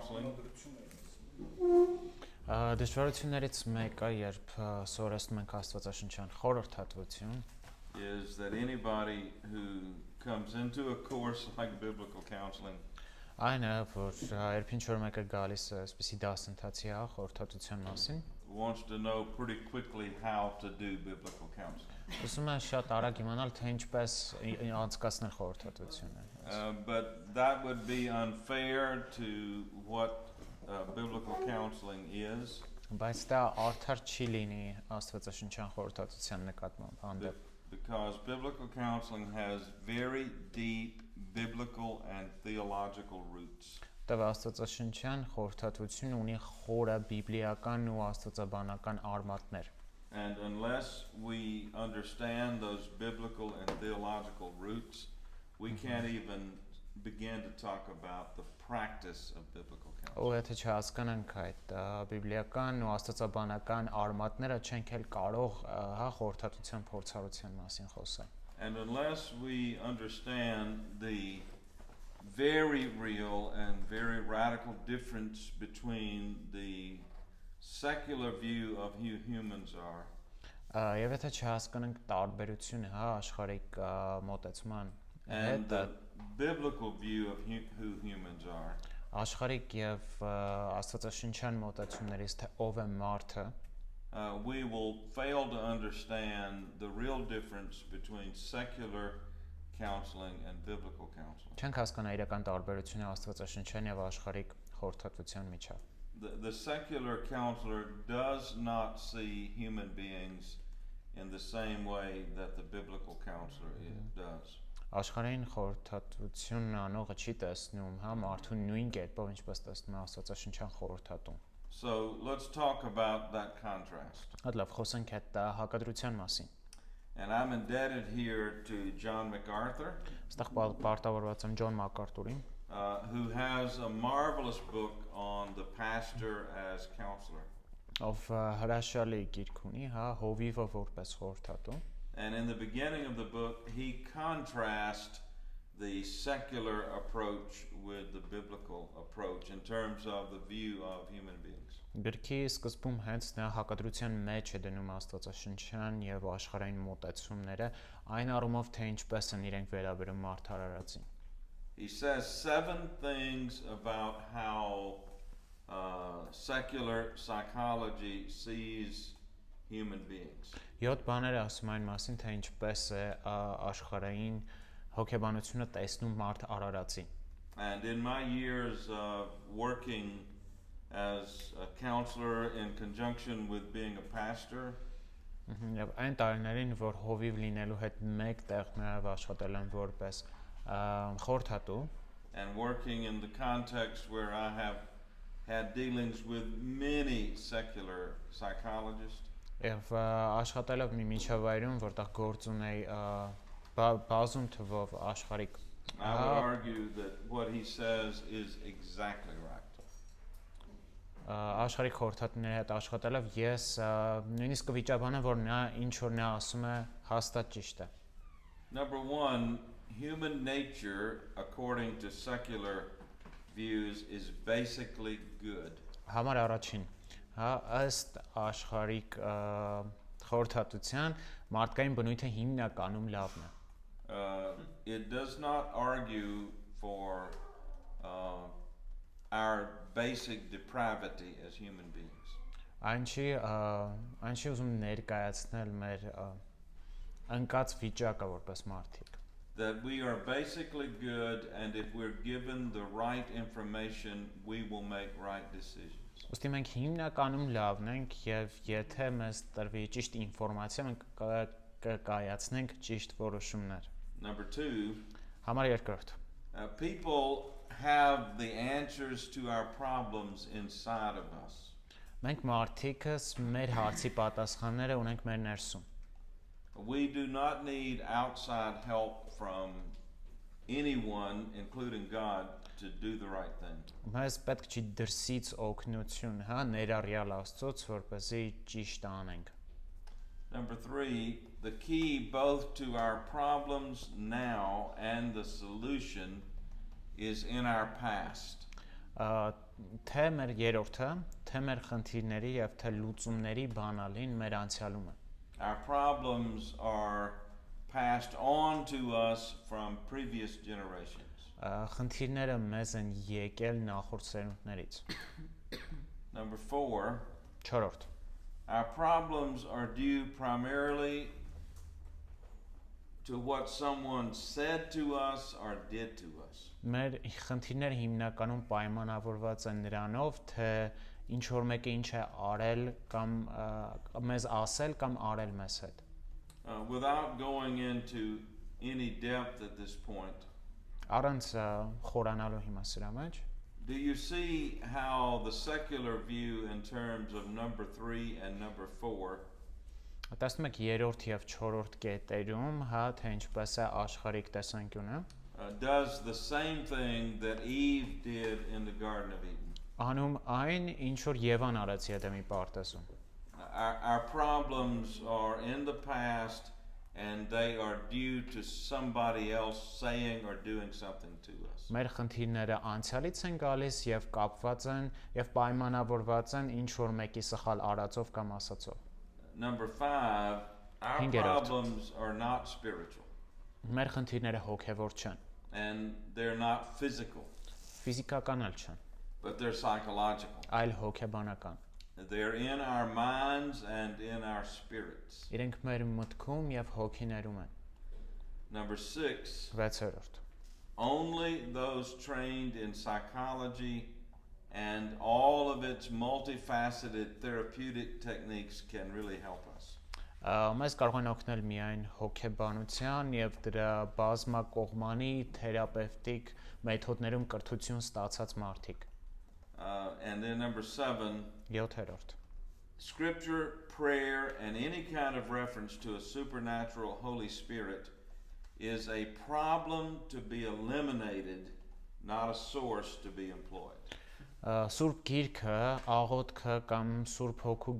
counseling Դժվարություններից մեկը, երբ սովորեցնում ենք Աստվածաշնչյան խորհրդատվություն, is that anybody who comes into a course like biblical counseling այն է, որ երբ ինչ-որ մեկը գալիս է այսպիսի դասընթացի խորհրդատվության մասին, wants to know pretty quickly how to do biblical counseling. ուզում է շատ արագ իմանալ, թե ինչպես անցկացնել խորհրդատվությունը. But that would be unfair to what biblical counseling is. Բայց դա արդար չի լինի Աստվածաշնչյան խորհրդատվության նկատմամբ հանդեպ. Because biblical counseling has very deep biblical and theological roots. Տව Աստվածաշնչյան խորհրդատվությունը ունի խորը բիբլիական ու աստվածաբանական արմատներ. And unless we understand those biblical and theological roots, we can't even begin to talk about the practice of biblical counseling. Ու եթե չհասկանանք այդ բիբլիական ու աստվածաբանական արմատները, չենք էլ կարող խորհրդատվության փորձառության մասին խոսել. And unless we understand the very real and very radical difference between the secular view of who humans are Եվ եթե չհասկանանք տարբերությունը աշխարհիկ մոտեցման and the biblical view of who humans are, աշխարհիկ եւ աստվածաշնչյան մոտեցումներից թե ով է մարդը, we will fail to understand the real difference between secular counseling and biblical counseling. Չենք հասկանա իրական տարբերությունը աստվածաշնչյան եւ աշխարհիկ խորհրդատվության միջեւ. The secular counselor does not see human beings in the same way that the biblical counselor does. Աշխարհային խորհրդատվությունն անողը չի տեսնում մարդուն նույն կերպով ինչպես տեսնում է աստվածաշնչյան խորհրդատուն. So let's talk about that contrast. Հատլավ խոսենք այդ հակադրության մասին. And I'm indebted here to John MacArthur, Այստեղ պարտավորված եմ Ջոն Մակարթուրին, who has a marvelous book on the pastor as counselor. Ով հրաշալի գիրք ունի, հովիվը որպես խորհրդատու. And in the beginning of the book, he contrasts the secular approach with the biblical approach in terms of the view of human beings. Գրքի սկզբում հենց նա հակադրության մեջ է դնում աստվածաշնչյան եւ աշխարհային մոտեցումները, այն առումով թե ինչպես են իրենք վերաբերում մարդարարածին. He says 7 things about how secular psychology sees human beings. 7 բաներ ասում այն մասին, թե ինչպես է աշխարհային հոգեբանությունը տեսնում մարդ արարածին. And in my years of working as a counselor in conjunction with being a pastor, Եվ այն տարիներին, որ հովիվ լինելու հետ մեկ տեղ նաև աշխատել եմ որպես խորհրդատու, and working in the context where I have had dealings with many secular psychologists, եւ աշխատելով մի միջավայրում, որտեղ գործ ունեի բազում թվով աշխարհիկ, I would argue that what he says is exactly right. Աշխարհիկ խորհրդատուների հետ աշխատելով ես նույնիսկ վիճաբան եմ, որ նա ինչ որ նա ասում է հաստատ ճիշտ է. Number 1, human nature, according to secular views, is basically good. Համար առաջին, ըստ աշխարհիկ խորհրդատվության մարդկային բնույթը հիմնականում լավն է. It does not argue for our basic depravity as human beings. Այն չի ուզում ներկայացնել մեր անկած վիճակը որպես մարդիկ. That we are basically good, and if we're given the right information, we will make right decisions. Ոստի մենք հիմնականում լավն ենք եւ եթե մեզ տրվի ճիշտ ինֆորմացիա, մենք կկայացնենք ճիշտ որոշումներ. Number 2, Համար երկրորդ. people have the answers to our problems inside of us. Մենք մարդիկս մեր հարցի պատասխանները ունենք մեր ներսում. We do not need outside help from anyone, including God, to do the right thing. Մեզ պետք չի դրսից օգնություն, ներառյալ Աստծոց, որպեսզի ճիշտ անենք. Number 3, the key both to our problems now and the solution is in our past. թե մեր երրորդը, թե մեր խնդիրների եւ թե լուծումների բանալին մեր անցյալում է։ Our problems are passed on to us from previous generations. Խնդիրները մեզ են եկել նախորդ սերունդներից։ Number 4, 4. our problems are due primarily to what someone said to us or did to us. Մեր խնդիրները հիմնականում պայմանավորված են նրանով, թե ինչ որ մեկը ինչ է արել կամ մեզ ասել կամ արել մեզ հետ։ Without going into any depth at this point, Առանց խորանալու հիմա սրա մեջ, do you see how the secular view in terms of number 3 and number 4 տեսնում եք երրորդ եւ չորրորդ կետերում, հա, թե ինչպես է աշխարհիկ տեսանկյունը, does the same thing that Eve did in the Garden of Eden? անում այն, ինչ որ Եվան արեց Եդեմի պարտեզում։ Our problems are in the past and they are due to somebody else saying or doing something to us. Մեր խնդիրները անցյալից են գալիս եւ կապված են եւ պայմանավորված են ինչ որ մեկի սխալ արածով կամ ասածով։ Number 5, our Հինգերորդ. problems are not spiritual Մեր խնդիրները հոգեվոր չեն, and they're not physical, ֆիզիկական էլ չեն, but they're psychological. այլ հոգեբանական։ They're in our minds and in our spirits. Իրենք մեր մտքում եւ հոգիներում են։ Number 6, 6-րդ. only those trained in psychology and all of its multifaceted therapeutic techniques can really help us. Մեզ կարող են օգնել միայն հոգեբանության եւ դրա բազմակողմանի թերապևտիկ մեթոդներում կրթություն ստացած մարդիկ։ And then number 7, 7-րդ. scripture, prayer, and any kind of reference to a supernatural Holy Spirit is a problem to be eliminated, not a source to be employed. Սուրբ Գիրքը, աղոթքը կամ Սուրբ Հոգու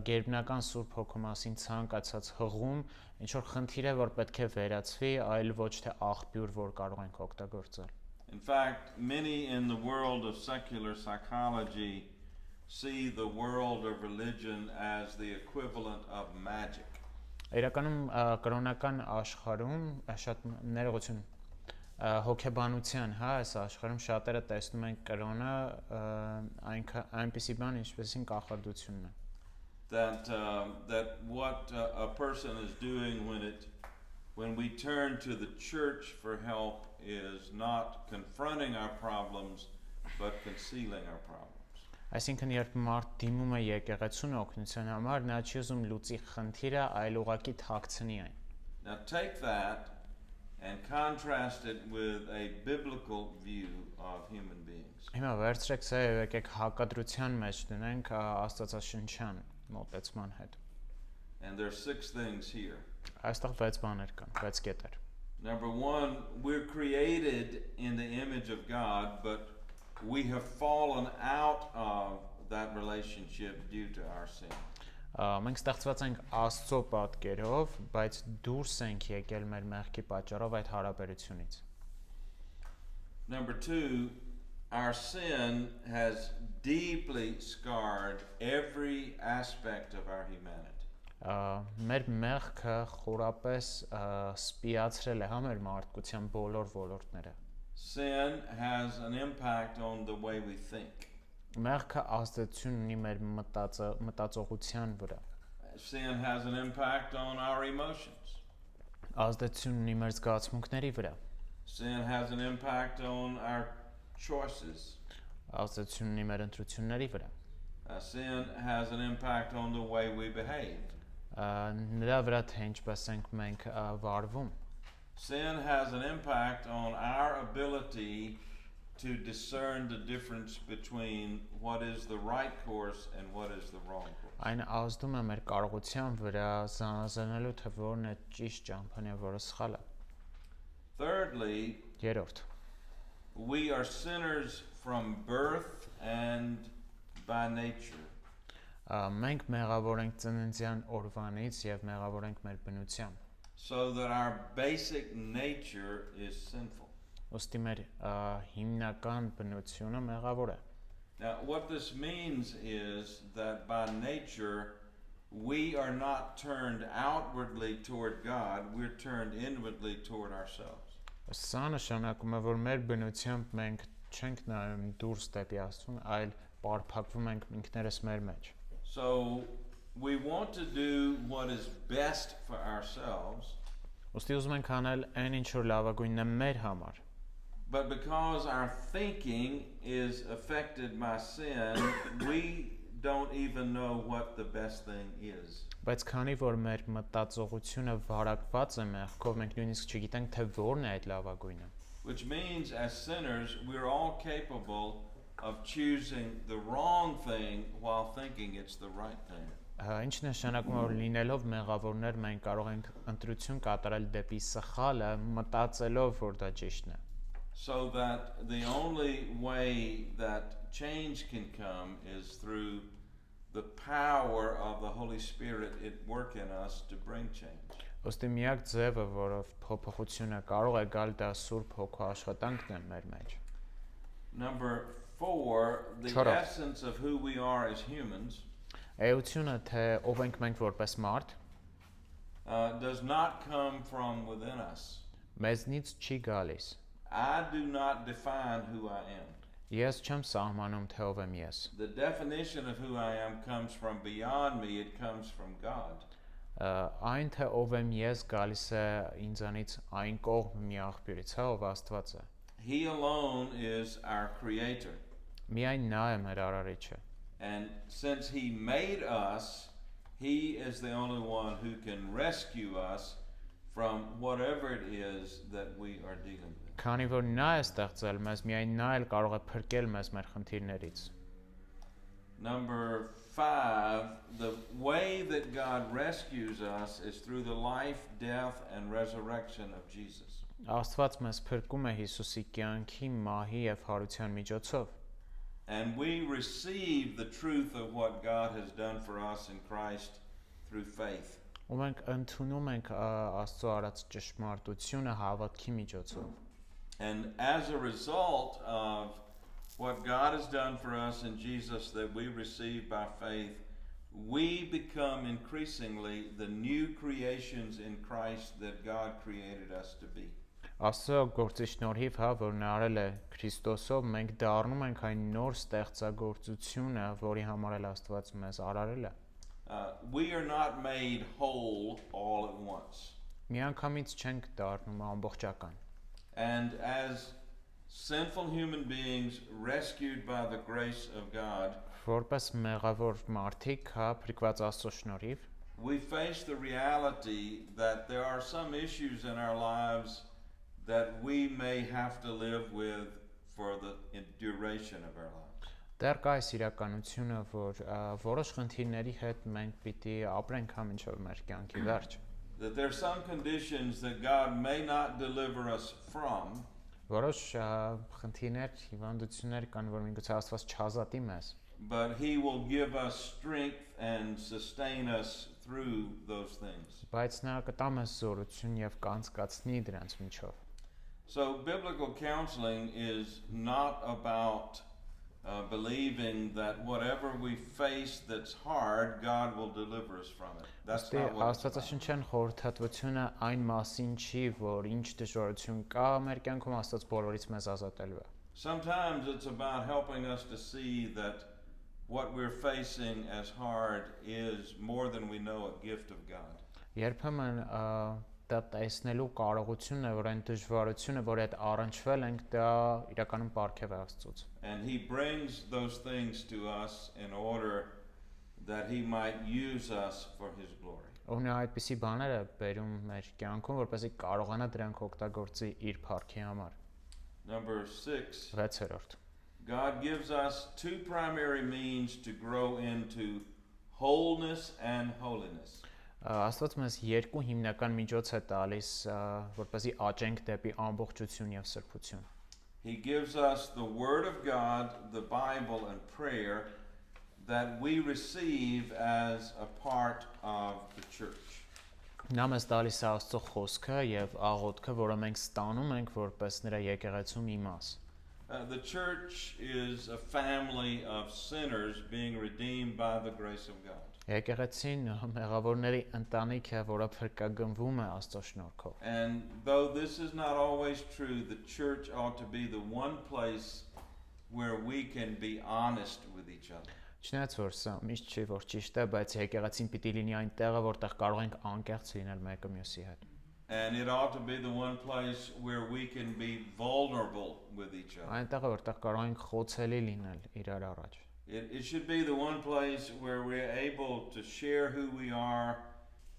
գերբնական Սուրբ Հոգու մասին ցանկացած հղում, ինչ որ խնդիր է, որ պետք է վերացվի, այլ ոչ թե աղբյուր, որ կարող ենք օգտագործել։ In fact, many in the world of secular psychology see the world of religion as the equivalent of magic. Իրականում կրոնական աշխարհում շատ ներողություն հոգեբանության, հա, այս աշխարհում շատերը տեսնում են կրոնը այնպիսի բան, ինչպեսին կախարդությունն է։ That what a person is doing when we turn to the church for help is not confronting our problems but concealing our problems. Այսինքն երբ մարդ դիմում է եկեղեցուն օգնության համար, նա չի ուզում լուծի խնդիրը, այլ ուղղակի թաքցնի այն։ Now take that and contrast it with a biblical view of human beings. Հիմա վերցրեք սա եւ եկեք հակադրության մեջ դնենք Աստվածաշնչյան մոտեցման հետ։ And there are 6 things here. Այստեղ 6 բաներ կան, 6 կետեր։ Number 1, we're created in the image of God, but we have fallen out of that relationship due to our sin. Մենք ստեղծված ենք Աստծո պատկերով, բայց դուրս ենք եկել մեր մեղքի պատճառով այդ հարաբերությունից։ Number 2, our sin has deeply scarred every aspect of our humanity. Մեր մեղքը խորապես սպիացրել է հա մեր մարդկության բոլոր ոլորտները։ Sin has an impact on the way we think. Մեղքը ազդեցություն ունի մեր մտածողության վրա։ Sin has an impact on our emotions. Ազդեցություն ունի մեր զգացմունքների վրա։ Sin has an impact on our choices. Ազդեցություն ունի մեր ընտրությունների վրա։ Sin has an impact on the way we behave. Նրա վրա թե ինչպես ենք մենք վարվում։ Sin has an impact on our ability to discern the difference between what is the right course and what is the wrong course. Այն ազդում է մեր կարողության վրա զանազանելու թե որն է ճիշտ ճամփան եւ որը սխալ է։ Thirdly, Երրորդ, we are sinners from birth and by nature. Մենք մեղավոր ենք ծննդյան օրվանից եւ մեղավոր ենք մեր բնությամբ։ So that our basic nature is sinful. Ոստի մեր հիմնական բնությունը մեղավոր է։ Now, what this means is that by nature, we are not turned outwardly toward God, we're turned inwardly toward ourselves. Սա նշանակում է, որ մեր բնությամբ մենք չենք նայում դուրս դեպի Աստծուն, այլ պարփակվում ենք ինքներս մեր մեջ։ So, we want to do what is best for ourselves. Ոստի ուզում ենք անել այն ինչ որ լավագույնն է մեր համար։ But because our thinking is affected by sin, we don't even know what the best thing is. Բայց քանի որ մեր մտածողությունը վարակված է մեղքով, մենք նույնիսկ չգիտենք թե որն է այդ լավագույնը։ Which means as sinners, we're all capable of choosing the wrong thing while thinking it's the right thing. Ինչ նշանակում է, որ լինելով մեղավորներ մենք կարող ենք ընտրություն կատարել դեպի սխալը, մտածելով որ դա ճիշտն է։ So that the only way that change can come is through the power of the Holy Spirit at work in us to bring change. Ոստի միակ ձևը, որով փոփոխությունը կարող է գալ, դա Սուրբ Հոգու աշխատանքն է մեր մեջ։ Number 4, the Չորրորդ. essence of who we are as humans Էությունը թե ով ենք մենք որպես մարդ, does not come from within us. մեզնից չի գալիս։ I do not define who I am. Ես չեմ սահմանում թե ով եմ ես։ The definition of who I am comes from beyond me, it comes from God. Այն թե ով եմ ես գալիս է ինձանից այն կողմ մի աղբյուրից, հա, ով Աստված է։ He alone is our creator. Միայն նա է մեր արարիչը։ And since he made us, he is the only one who can rescue us from whatever it is that we are dealing with. Քանի որ նա է ստեղծել մեզ, միայն նա էլ կարող է փրկել մեզ մեր խնդիրներից։ Number 5, the way that God rescues us is through the life, death, and resurrection of Jesus. Աստված մեզ փրկում է Հիսուսի կյանքի, մահի եւ հարության միջոցով։ And we receive the truth of what God has done for us in Christ through faith. Ու մենք ընդունում ենք Աստծո արած ճշմարտությունը հավատքի միջոցով։ And as a result of what God has done for us in Jesus that we receive by faith, we become increasingly the new creations in Christ that God created us to be. Աստծո գործի շնորհիվ, հա, որ նա արել է Քրիստոսով, մենք դառնում ենք այն նոր ստեղծագործությունը, որի համար էլ Աստված մեզ արարել է։ We are not made whole all at once. Միանգամից չենք դառնում ամբողջական։ And as sinful human beings rescued by the grace of God, Որպես մեղավոր մարդիկ, հա, փրկված Աստծո շնորհիվ, we face the reality that there are some issues in our lives that we may have to live with for the duration of our lives. դեռ կա այս իրականությունը, որ որոշ խնդիրների հետ մենք պիտի ապրենք համինչով մեր կյանքի վերջ։ That there are some conditions that God may not deliver us from, Որոշ խնդիրներ, հիվանդություններ կան, որ միգուցե Աստված չազատի մեզ, but He will give us strength and sustain us through those things. բայց նա կտա մեզ զորություն եւ կանցկացնի դրանց միջով։ So biblical counseling is not about believing that whatever we face that's hard, God will deliver us from it. That's not what it's about. Աստվածաշնչյան խորհրդատվությունը այն մասին չի, որ ինչ դժվարություն կա մեր կյանքում, Աստված բոլորից մեզ ազատելու է։ Sometimes it's about helping us to see that what we're facing as hard is more than we know a gift of God. Երբեմն դա տեսնելու կարողությունն է, որ այն դժվարությունը, որ այդ առնչվել ենք, դա իրականում պարգև է Աստծուց։ And He brings those things to us in order that He might use us for His glory. Ու նա այդպիսի բաներ է բերում մեր կյանքում, որպեսզի կարողանա դրանք օգտագործի իր փառքի համար։ Number 6. 6-րդ God gives us two primary means to grow into wholeness and holiness. Աստված մեզ երկու հիմնական միջոց է տալիս, որպեսզի աճենք դեպի ամբողջություն եւ սրբություն։ He gives us the Word of God, the Bible, and prayer that we receive as a part of the church. Նա մեզ տալիս է Աստծո խոսքը եւ աղոթքը, որը մենք ստանում ենք որպես նրա եկեղեցու մի մաս։ The church is a family of sinners being redeemed by the grace of God. Եկեղեցին մեղավորների ընտանիք է, որը փրկագնվում է Աստծո շնորհքով։ And though this is not always true, the church ought to be the one place where we can be honest with each other. Չնայած որ սա միշտ չի որ ճիշտ է, բայց եկեղեցին պիտի լինի այն տեղը, որտեղ կարող ենք անկեղծ լինել մեկը մյուսի հետ։ And it ought to be the one place where we can be vulnerable with each other. Այն տեղը, որտեղ կարող ենք խոցելի լինել իրար առաջ։ It should be the one place where we're able to share who we are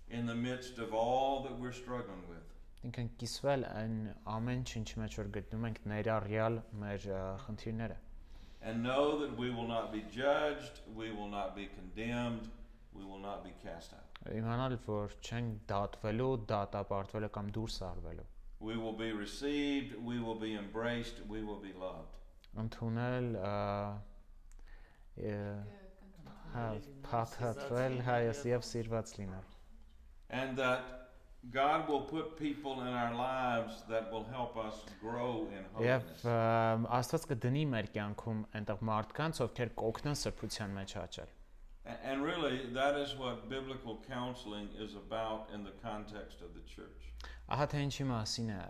in the midst of all that we're struggling with. Ինքն կիսվել այն ամեն ինչ մեջ որ գտնում ենք ներառյալ մեր խնդիրները։ And know that we will not be judged, we will not be condemned, we will not be cast out. Իմանալ որ չենք դատվելու, դատապարտվելու կամ դուրս արվելու։ We will be received, we will be embraced, we will be loved. Ընդունել փաթաթվել հայս եւ սիրված լինել։ And that God will put people in our lives that will help us grow in holiness. Եվ Աստված կդնի մեր կյանքում այնտեղ մարդկանց, ովքեր կօգնեն սրբության մեջ աճել։ And really, that is what biblical counseling is about in the context of the church. Ահա թե ինչի մասին է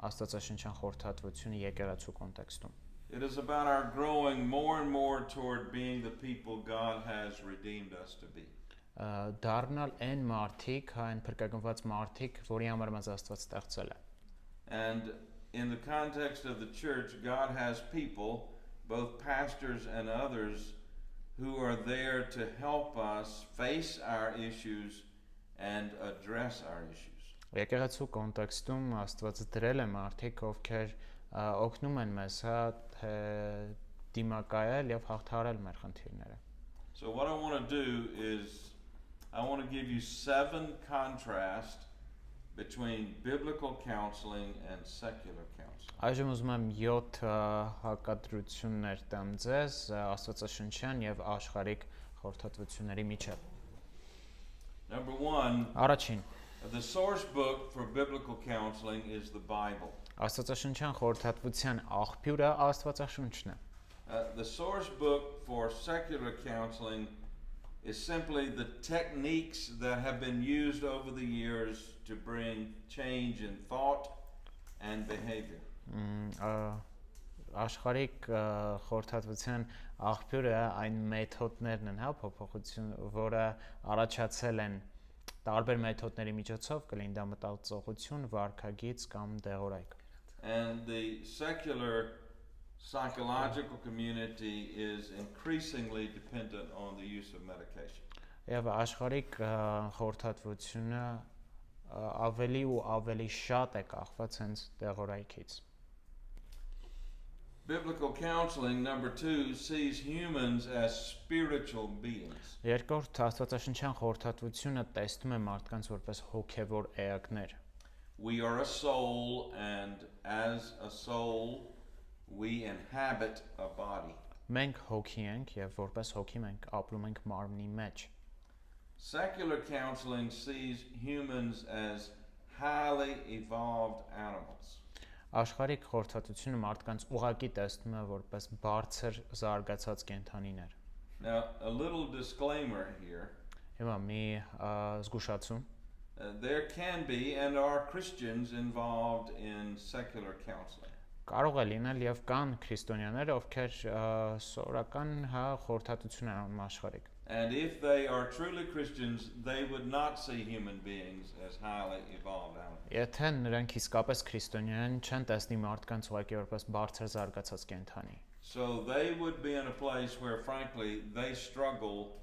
Աստվածաշնչյան խորհրդատվությունը եկեղեցու կոնտեքստում։ It is about our growing more and more toward being the people God has redeemed us to be. Դառնալ այն մարդիկ, այն փրկագնված մարդիկ, որի համար մեզ Աստված ստեղծել է։ And in the context of the church, God has people, both pastors and others, who are there to help us face our issues and address our issues. Եկեղեցու կոնտեքստում Աստված դրել է մարդիկ, ովքեր օգնում են մեզ դիմակայել եւ հաղթահարել մեր խնդիրները։ So what I want to do is I want to give you 7 contrasts between biblical counseling and secular counseling. Այժմ ուզում եմ 7 հակադրություններ տամ ձեզ Աստվածաշնչյան եւ աշխարհիկ խորհրդատվությունների միջեւ։ Number 1, Առաջին, the source book for biblical counseling is the Bible. Աստվածաշնչյան խորհրդատվության աղբյուրը Աստվածաշունչն է։ The source book for secular counseling is simply the techniques that have been used over the years to bring change in thought and behavior. Աշխարհիկ խորհրդատվության աղբյուրը այն մեթոդներն են, հա, փոփոխություն, որը առաջացել են տարբեր մեթոդների միջոցով, կլինի դա մտածողություն, վարքագիծ կամ դեղորայք։ And the secular psychological community is increasingly dependent on the use of medication. Եվ աշխարհիկ խորհրդատվությունը ավելի ու ավելի շատ է կախված հենց դեղորայքից։ Biblical counseling, number 2, sees humans as spiritual beings. Երկրորդ Աստվածաշնչյան խորհրդատվությունը տեսնում է մարդկանց որպես հոգևոր էակներ։ We are a soul, and as a soul, we inhabit a body. Մենք հոգի ենք եւ որպես հոգի մենք ապրում ենք մարմնի մեջ։ Secular counseling sees humans as highly evolved animals. Աշխարհիկ խորհրդատվությունը մարդկանց ուղակի տեսնում է որպես բարձր զարգացած կենդանիներ։ Now, a little disclaimer here. Հիմա մի զգուշացում։ There can be and are Christians involved in secular counseling. Կարող է լինել եւ կան քրիստոնյաներ, ովքեր սովորական խորհրդատվություն են անում աշխարհիկ։ And if they are truly Christians, they would not see human beings as highly evolved animals. Եթե նրանք իսկապես քրիստոնյա են, չեն տեսնի մարդկանց ուղղակի որպես բարձր զարգացած կենդանի։ So they would be in a place where, frankly, they struggle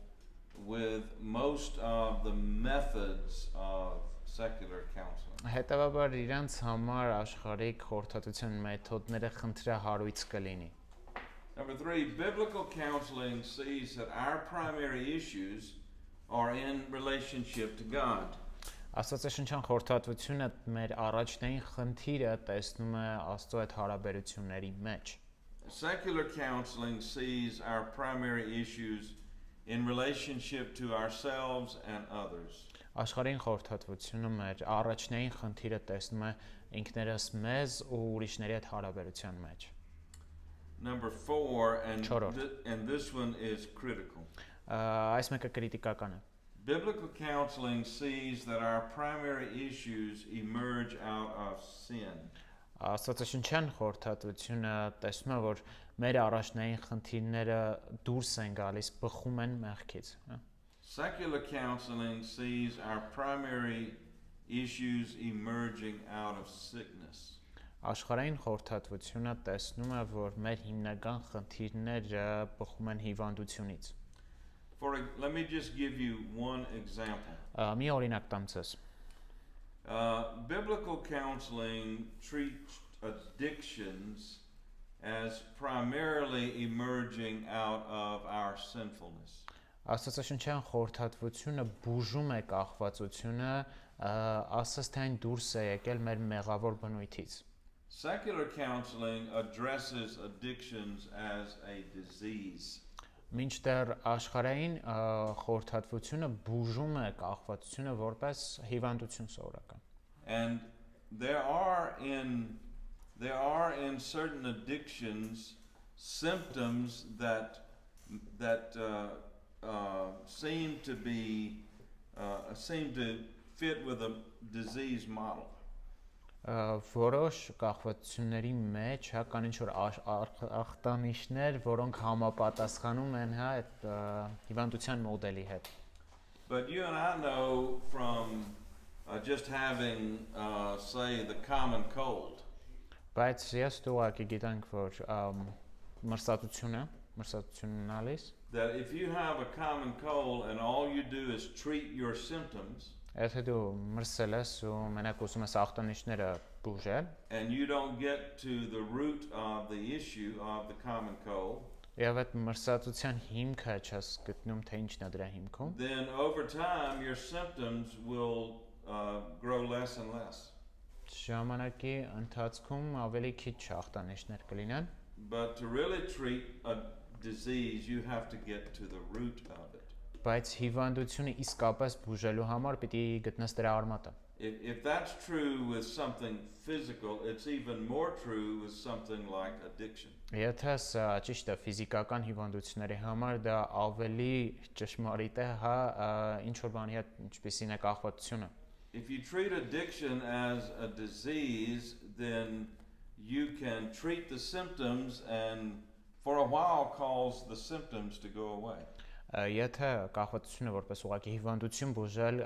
with most of the methods of secular counseling. Հետևաբար իրենց համար աշխարհիկ խորհրդատվության մեթոդները խնդրահարույց կլինի։ Number 3, biblical counseling sees that our primary issues are in relationship to God. Աստվածաշնչյան խորհրդատվությունը մեր առաջնային խնդիրը տեսնում է Աստծո հետ հարաբերությունների մեջ։ Secular counseling sees our primary issues in relationship to ourselves and others. Աշխարհային խորհրդատվությունը մեր առաջնային խնդիրը տեսնում է ինքներս մեզ ու ուրիշների հետ հարաբերության մեջ։ Number 4, Չորրորդ. and this one is critical. Այս մեկը կրիտիկական է։ Biblical counseling sees that our primary issues emerge out of sin. Աստվածաշնչյան խորհրդատվությունը տեսնում է, որ մեր առաջնային խնդիրները դուրս են գալիս, բխում են մեղքից։ Secular counseling sees our primary issues emerging out of sickness. Աշխարհային խորհրդատվությունը տեսնում է, որ մեր հիմնական խնդիրները բխում են հիվանդությունից։ Let me just give you one example. Մի օրինակ տամ ձեզ։ Biblical counseling treats addictions as primarily emerging out of our sinfulness. Աստվածաշնչյան խորհրդատվությունը բուժում է կախվածությունը, ասես թե այն դուրս է եկել մեր մեղավոր բնույթից։ Secular counseling addresses addictions as a disease. Մինչդեռ աշխարհային խորհրդատվությունը բուժում է կախվածությունը որպես հիվանդություն սովորական։ And there are in certain addictions symptoms that seem to fit with a disease model. Որոշ կախվածությունների մեջ կան ինչ-որ ախտանիշներ, որոնք համապատասխանում են այդ հիվանդության մոդելի հետ։ But you and I know from just having say the common cold. Բայց ես դուք գիտենք, որ մրսատությունն ալիս, that if you have a common cold and all you do is treat your symptoms, եթե դու մրսել ես ու մենակ ուզում ես ախտանիշները բուժել, and you don't get to the root of the issue of the common cold, եւ այդ մրսածության հիմքը չես գտնում, թե ինչն է դրա հիմքում, then over time your symptoms will grow less and less. Ժամանակի ընթացքում ավելի քիչ ախտանիշներ կլինեն, but to really treat a disease you have to get to the root of it. Բայց հիվանդությունը իսկապես բուժելու համար պիտի գտնես դրա արմատը։ If that's true with something physical, it's even more true with something like addiction. Եթե սա ճիշտ է ֆիզիկական հիվանդությունների համար, դա ավելի ճշմարիտ է, ինչ որ բանի հետ, ինչպիսին է կախվածությունը։ If you treat addiction as a disease, then you can treat the symptoms and for a while cause the symptoms to go away. Եթե կախվածությունը որպես ուղղակի հիվանդություն բուժել,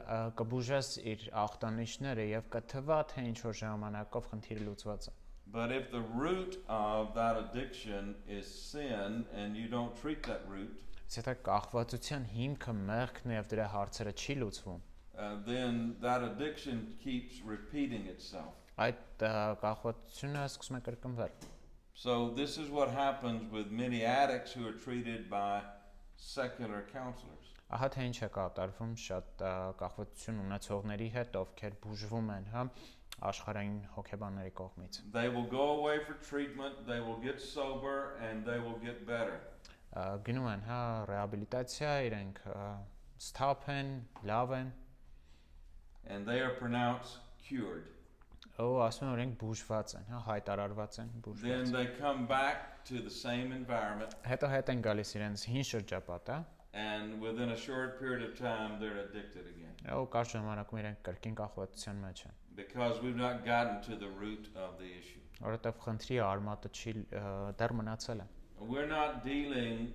կբուժես իր ախտանիշները եւ կթվա թե ինչ որ ժամանակով խնդիրը լուծված է։ But if the root of that addiction is sin and you don't treat that root, եթե կախվածության հիմքը մեղքն է եւ դրա հարցերը չի լուծվում, then that addiction keeps repeating itself. Այդ կախվածությունը սկսում է կրկնվել։ So this is what happens with many addicts who are treated by secular counselors. Ահա թե ինչ է կատարվում շատ կախվածություն ունեցողների հետ, ովքեր բուժվում են, աշխարհային հոգեբանների կողմից։ They will go away for treatment, they will get sober and they will get better. Գնում են, ռեաբիլիտացիա, իրենք ստապ են, լավ են, and they are pronounced cured. Ասում են, իրենք բուժված են, հայտարարված են, բուժված։ Then they come back to the same environment. Հետո հետ են գալիս իրենց հին շրջապատը, and within a short period of time they're addicted again. Կարճ ժամանակում իրենք կրկին կախվածության մեջ են։ Because we've not gotten to the root of the issue. Որովհետև խնդրի արմատը չի դեռ մնացել է։ We're not dealing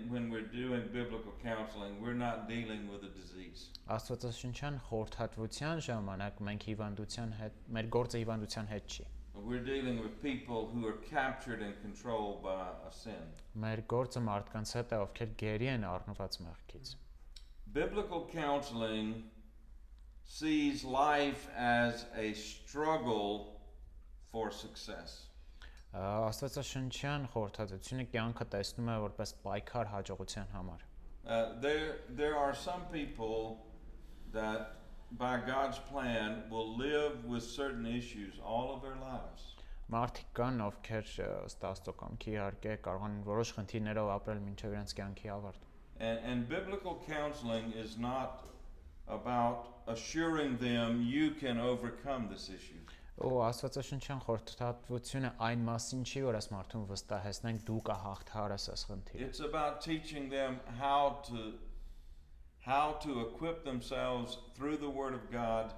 when we're doing biblical counseling, we're not dealing with a disease. Աստվածաշնչյան խորհրդատվության ժամանակ մենք հիվանդության հետ, մեր գործը հիվանդության հետ չի։ We're dealing with people who are captured and controlled by a sin. Մեր գործը մարդկանց հետ է, ովքեր գերի են առնված մեղքից։ Biblical counseling sees life as a struggle for success. Աստվածաշնչյան խորհրդատվությունը կյանքը տեսնում է որպես պայքար հաջողության համար։ There are some people that by God's plan will live with certain issues all of their lives. Մարդիկ կան, ովքեր ըստ Աստծո կամքի իհարկե կարող են որոշ խնդիրներով ապրել մինչև իրենց կյանքի ավարտ։ And biblical counseling is not about assuring them you can overcome this issue. Ու Աստվածաշնչյան խորհրդատվությունը այն մասին չի, որ այս մարդուն վստահեցնենք դու կհաղթահարես այս խնդիրը։ It's about teaching them how to equip themselves through the Word of God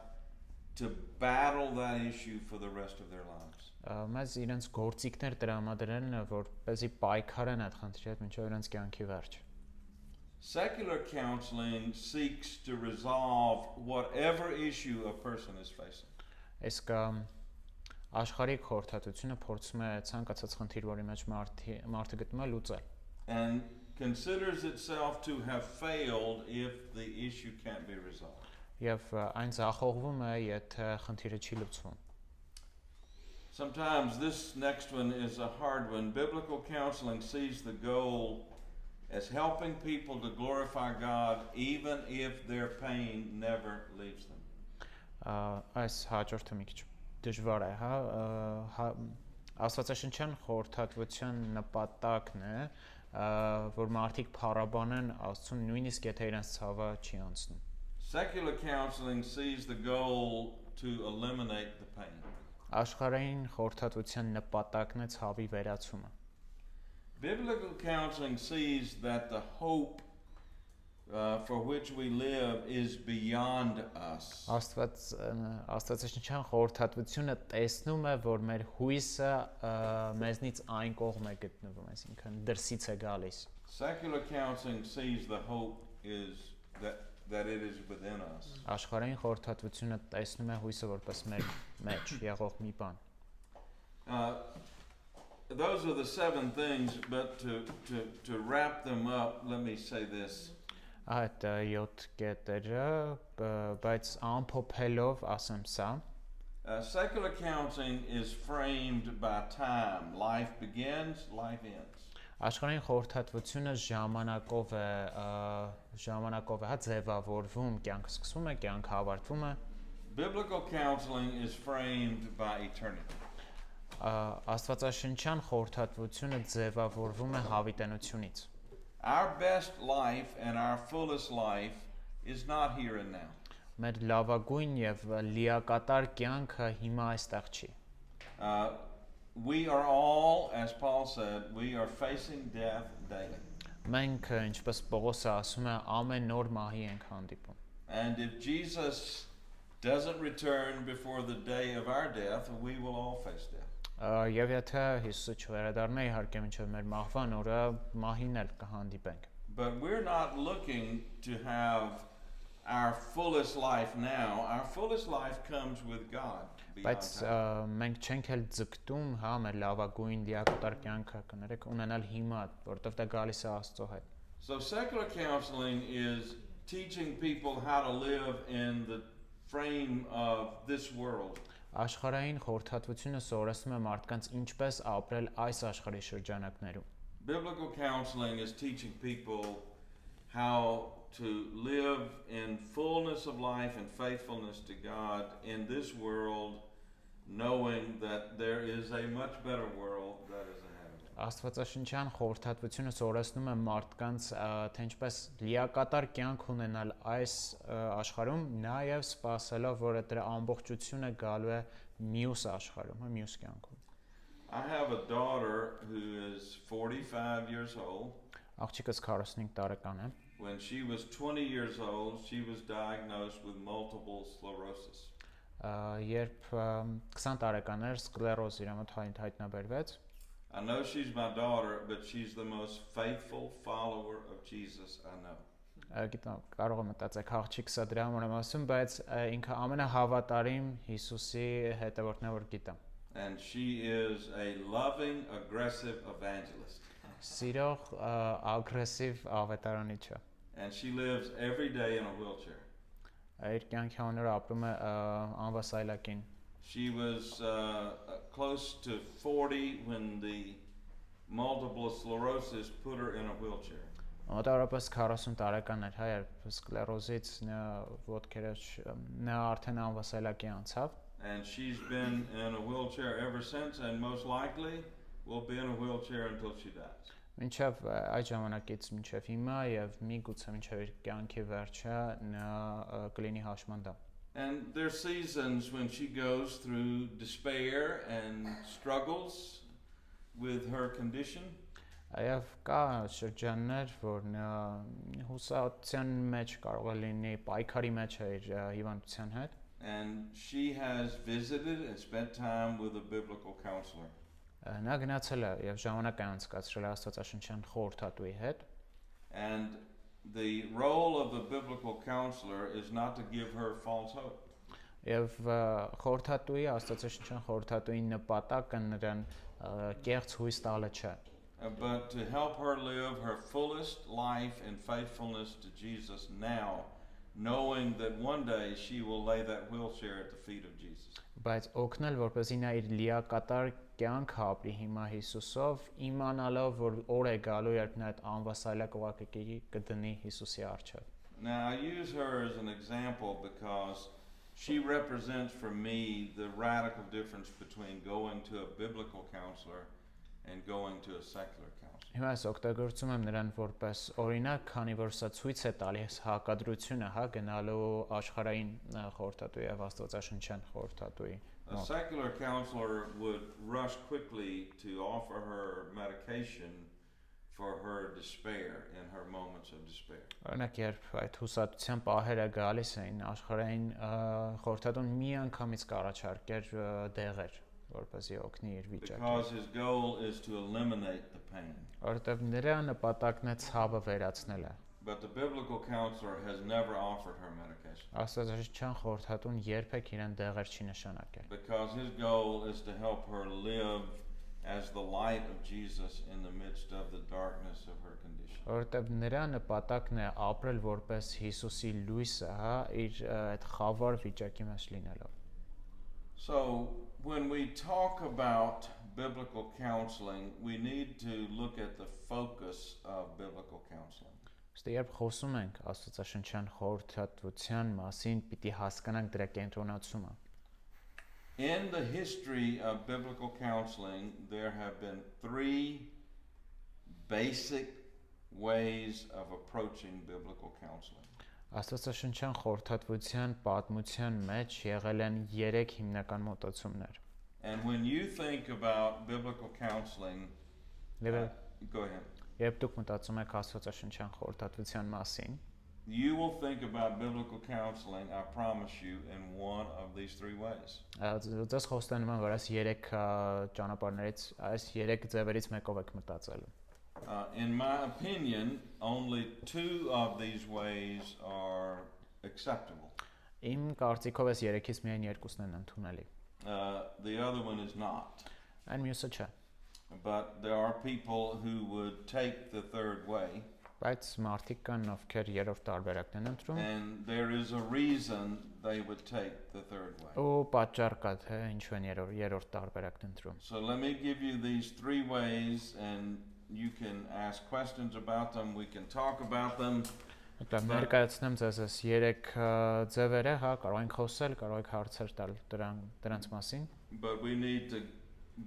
to battle that issue for the rest of their lives. Մեզ իրենց գործիքներ տրամադրեն, որպեսզի պայքարեն այդ խնդրի հետ մինչև իրենց կյանքի վերջ։ Secular counseling seeks to resolve whatever issue a person is facing. Իսկ աշխարհիկ խորհրդատվությունը փորձում է ցանկացած խնդիր, որի մեջ մարդը գտնում է, լուծել։ And considers itself to have failed if the issue can't be resolved. Եվ այն ձախողվում է, եթե խնդիրը չի լուծվում։ Sometimes this next one is a hard one. Biblical counseling sees the goal as helping people to glorify God even if their pain never leaves them. Այս հաջորդը մի քիչ դժվար է, հա, Աստվածաշնչյան խորհրդատվության նպատակն է, որ մարդիկ փառաբանեն Աստծուն նույնիսկ եթե իրենց ցավը չի անցնում։ Secular counseling sees the goal to eliminate the pain. Աշխարհային խորհրդատվության նպատակն է ցավի վերացումը։ Biblical counseling sees that the hope for which we live is beyond us. Աստվածաշնչյան խորհրդատվությունը տեսնում է, որ մեր հույսը մեզնից այն կողմ է գտնվում, այսինքն դրսից է գալիս։ Secular counseling sees the hope is that it is within us. Աշխարհային խորհրդատվությունը տեսնում է հույսը որպես մեր մեջ եղող մի բան։ Those are the 7 things, but to wrap them up, let me say this. Այդ 7 կետերը, բայց ամփոփելով ասեմ սա։ Secular counseling is framed by time. Life begins, life ends. Աշխարհային խորհրդատվությունը ժամանակով է, հա, ձևավորվում, կյանքը սկսվում է, կյանքը ավարտվում է։ Biblical counseling is framed by eternity. Աստվածաշնչյան խորհրդատվությունը ձևավորվում է հավիտենությունից։ Our best life and our fullest life is not here and now. Մեր լավագույն եւ լիակատար կյանքը հիմա այստեղ չի։ We are all, as Paul said, we are facing death daily. Մենք, ինչպես Պողոսը ասում է, ամեն նոր մահի ենք հանդիպում։ And if Jesus doesn't return before the day of our death, we will all face death. Եվ եթե Հիսուսը չվերադառնա, իհարկե մինչև մեր մահվան օրը մահին էլ կհանդիպենք։ But we're not looking to have our fullest life now. Our fullest life comes with God. Բայց մենք չենք էլ ձգտում, հա, մեր լավագույն լիակատար կյանքը կներեք ունենալ հիմա, որովհետև դա գալիս է Աստծո հետ։ So secular counseling is teaching people how to live in the frame of this world. Աշխարհային խորհրդատվությունը սովորեցնում է մարդկանց ինչպես ապրել այս աշխարհի շրջանակներում։ Biblical counseling is teaching people how to live in fullness of life and faithfulness to God in this world, knowing that there is a much better world that is ahead of us. Աստվածաշնչյան խորհրդատվությունը սովորեցնում է մարդկանց, թե ինչպես լիակատար կյանք ունենալ այս աշխարհում, նաև սպասելով, որ դրա ամբողջությունը գալու է մյուս աշխարհում, մյուս կյանքում։ I have a daughter who is 45 years old. Աղջիկս 45 տարեկան է։ When she was 20 years old, she was diagnosed with multiple sclerosis. Երբ 20 տարեկան էր, սկլերոզ իր մոտ հայտնաբերվեց։ I know she's my daughter, but she's the most faithful follower of Jesus I know. Գիտեմ, կարող եմ մտածել, աղջիկս է դրա համար եմ ասում, բայց ինքը ամենահավատարիմ Հիսուսի հետևորդն է, որ գիտեմ։ And she is a loving, aggressive evangelist. Սիրող, ագրեսիվ ավետարանիչ է։ And she lives every day in a wheelchair. Իր կյանքի անունը ապրում է անվասայլակին։ She was close to 40 when the multiple sclerosis put her in a wheelchair. Մոտավորապես 40 տարեկան էր, հա, երբ սկլերոզից ոտքերը նա արդեն անվասայլակի անցավ։ And she's been in a wheelchair ever since, and most likely will be in a wheelchair until she dies. Մինչև այդ ժամանակից մինչև հիմա եւ միգուցե մինչև իր կյանքի վերջը նա կլինի հաշմանդամ։ And there are seasons when she goes through despair and struggles with her condition. Այավ կա շրջաններ, որ նա հուսահատության մեջ կարող է լինի, պայքարի մեջ է իր հիվանդության հետ։ And she has visited and spent time with a biblical counselor. Նա գնացել է եւ ժամանակ է անցկացրել Աստվածաշնչյան խորհրդատուի հետ։ And the role of the biblical counselor is not to give her false hope. Եվ խորհրդատուի Աստվածաշնչյան խորհրդատուի նպատակը նրան կեղծ հույս տալը չէ, But to help her live her fullest life in faithfulness to Jesus now, knowing that one day she will lay that wheelchair at the feet of Jesus. բայց օգնել, որպեսզի նա իր լիակատար կյանքը ապրի հիմա Հիսուսով, իմանալով, որ օր է գալու, երբ նա այդ անվասայլակ ուղղակի կդնի Հիսուսի առջև։ Now I use her as an example because she represents for me the radical difference between going to a biblical counselor and going to a secular counselor. Հիմա ես օգտագործում եմ նրան որպես օրինակ, քանի որ սա ցույց է տալիս հակադրությունը, գնալու աշխարհային խորհրդատուի եւ Աստվածաշնչյան խորհրդատուի։ A secular counselor would rush quickly to offer her medication for her despair in her moments of despair. Օրինակ, երբ այդ հուսատության պահերը գալիս էին, աշխարհային խորհրդատուն մի անգամից կառաջարկեր դեղեր, որպեսզի օգնի իր վիճակին։ Because his goal is to eliminate the pain. Որտեւ նրա նպատակն է ցավը վերացնելը։ But the biblical counselor has never offered her medication. Աստվածաշնչյան խորհրդատուն երբեք իրեն դեղեր չի նշանակել։ Because his goal is to help her live as the light of Jesus in the midst of the darkness of her condition. Որտեւ նրա նպատակն է ապրել որպես Հիսուսի լույսը, իր այդ խավար վիճակի մեջ լինելով։ So when we talk about biblical counseling, we need to look at the focus of biblical counseling. Ստե երբ խոսում ենք Աստվածաշնչյան խորհրդատվության մասին, պիտի հասկանանք դրա կենտրոնացումը։ In the history of biblical counseling, there have been three basic ways of approaching biblical counseling. Աստվածաշնչյան խորհրդատվության պատմության մեջ եղել են 3 հիմնական մոտեցումներ։ And when you think about biblical counseling, go ahead. Երբ դուք մտածում եք Աստվածաշնչյան խորհրդատվության մասին, you will think about biblical counseling, I promise you, in one of these three ways. Ձեզ խոստանում եմ, որ այս 3 ճանապարհներից, այս 3 ձևերից մեկով եք մտածել։ In my opinion, only 2 of these ways are acceptable. Իմ կարծիքով այս 3-ից միայն 2-ն են ընդունելի։ The other one is not. Այն մյուսը չէ։ But there are people who would take the third way. Բայց մարդիկ կան, ովքեր երրորդ տարբերակն են ընտրում։ And there is a reason they would take the third way. Ու պատճառ կա, թե ինչու են երրորդ տարբերակն ընտրում։ So let me give you these 3 ways and you can ask questions about them, we can talk about them. Ներկայացնեմ ձեզ այս 3 ձևերը, կարող ենք խոսել, կարող եք հարցեր տալ դրանց մասին։ But we need to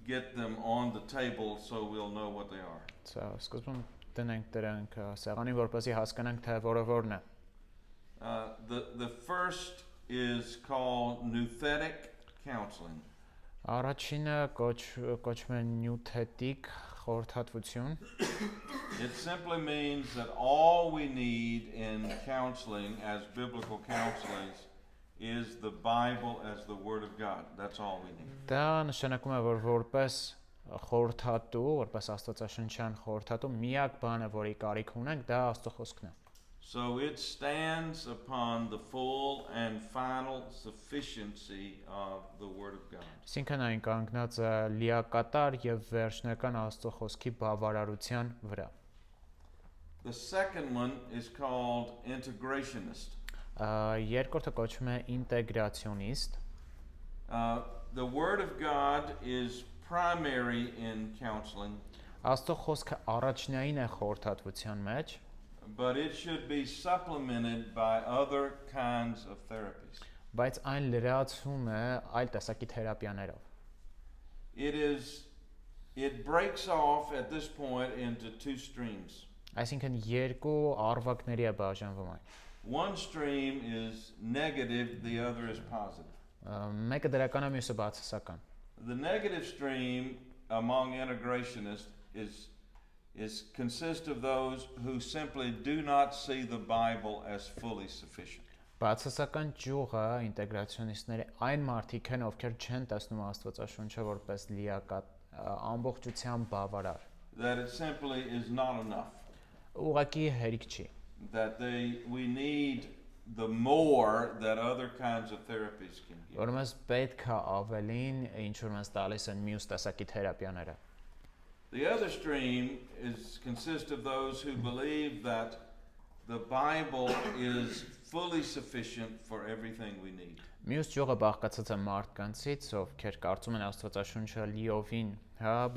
get them on the table so we'll know what they are. Սա սկզբում դնենք դրանք սեղանին, որպեսզի հասկանանք թե որը։ The first is called nouthetic counseling. Առաջինը կոչվում է նյութետիկ խորհրդատվություն։ It simply means that all we need in counseling as biblical counselors is the Bible as the Word of God. That's all we need. Դա նշանակում է, որ որպես խորհրդատու, որպես Աստվածաշնչյան խորհրդատու, միակ բանը, որի կարիք ունենք, դա Աստծո խոսքն է։ So it stands upon the full and final sufficiency of the Word of God. Այսինքն այն կանգնած է լիակատար եւ վերջնական Աստծո խոսքի բավարարության վրա։ The second one is called integrationist. Երկրորդը կոչվում է ինտեգրացիոնիստ։ The Word of God is primary in counseling. Աստծո խոսքը առաջնային է խորհրդատվության մեջ, but it should be supplemented by other kinds of therapies. Բայց այն լրացվում է այլ տեսակի թերապիաներով։ It breaks off at this point into 2 streams. Այսինքն երկու արվակների է բաժանվում այն։ One stream is negative, the other is positive. Մեկը դրական է, մյուսը բացասական։ The negative stream among integrationists is consists of those who simply do not see the Bible as fully sufficient. Բացասական ճյուղը ինտեգրացիոնիստների այն մարդիկ են, ովքեր չեն տեսնում Աստվածաշունչը որպես լիակատ ամբողջությամբ բավարար։ That it simply is not enough. Ուղղակի հերիք չի։ That we need the more that other kinds of therapies can give. Որ մեզ պետք է ավելին, ինչ որ մեզ տալիս են մյուս տեսակի թերապիաները։ The other stream consists of those who believe that the Bible is fully sufficient for everything we need. Մյուս ճյուղը բաղկացած է մարդկանցից, ովքեր կարծում են Աստվածաշունչը լիովին,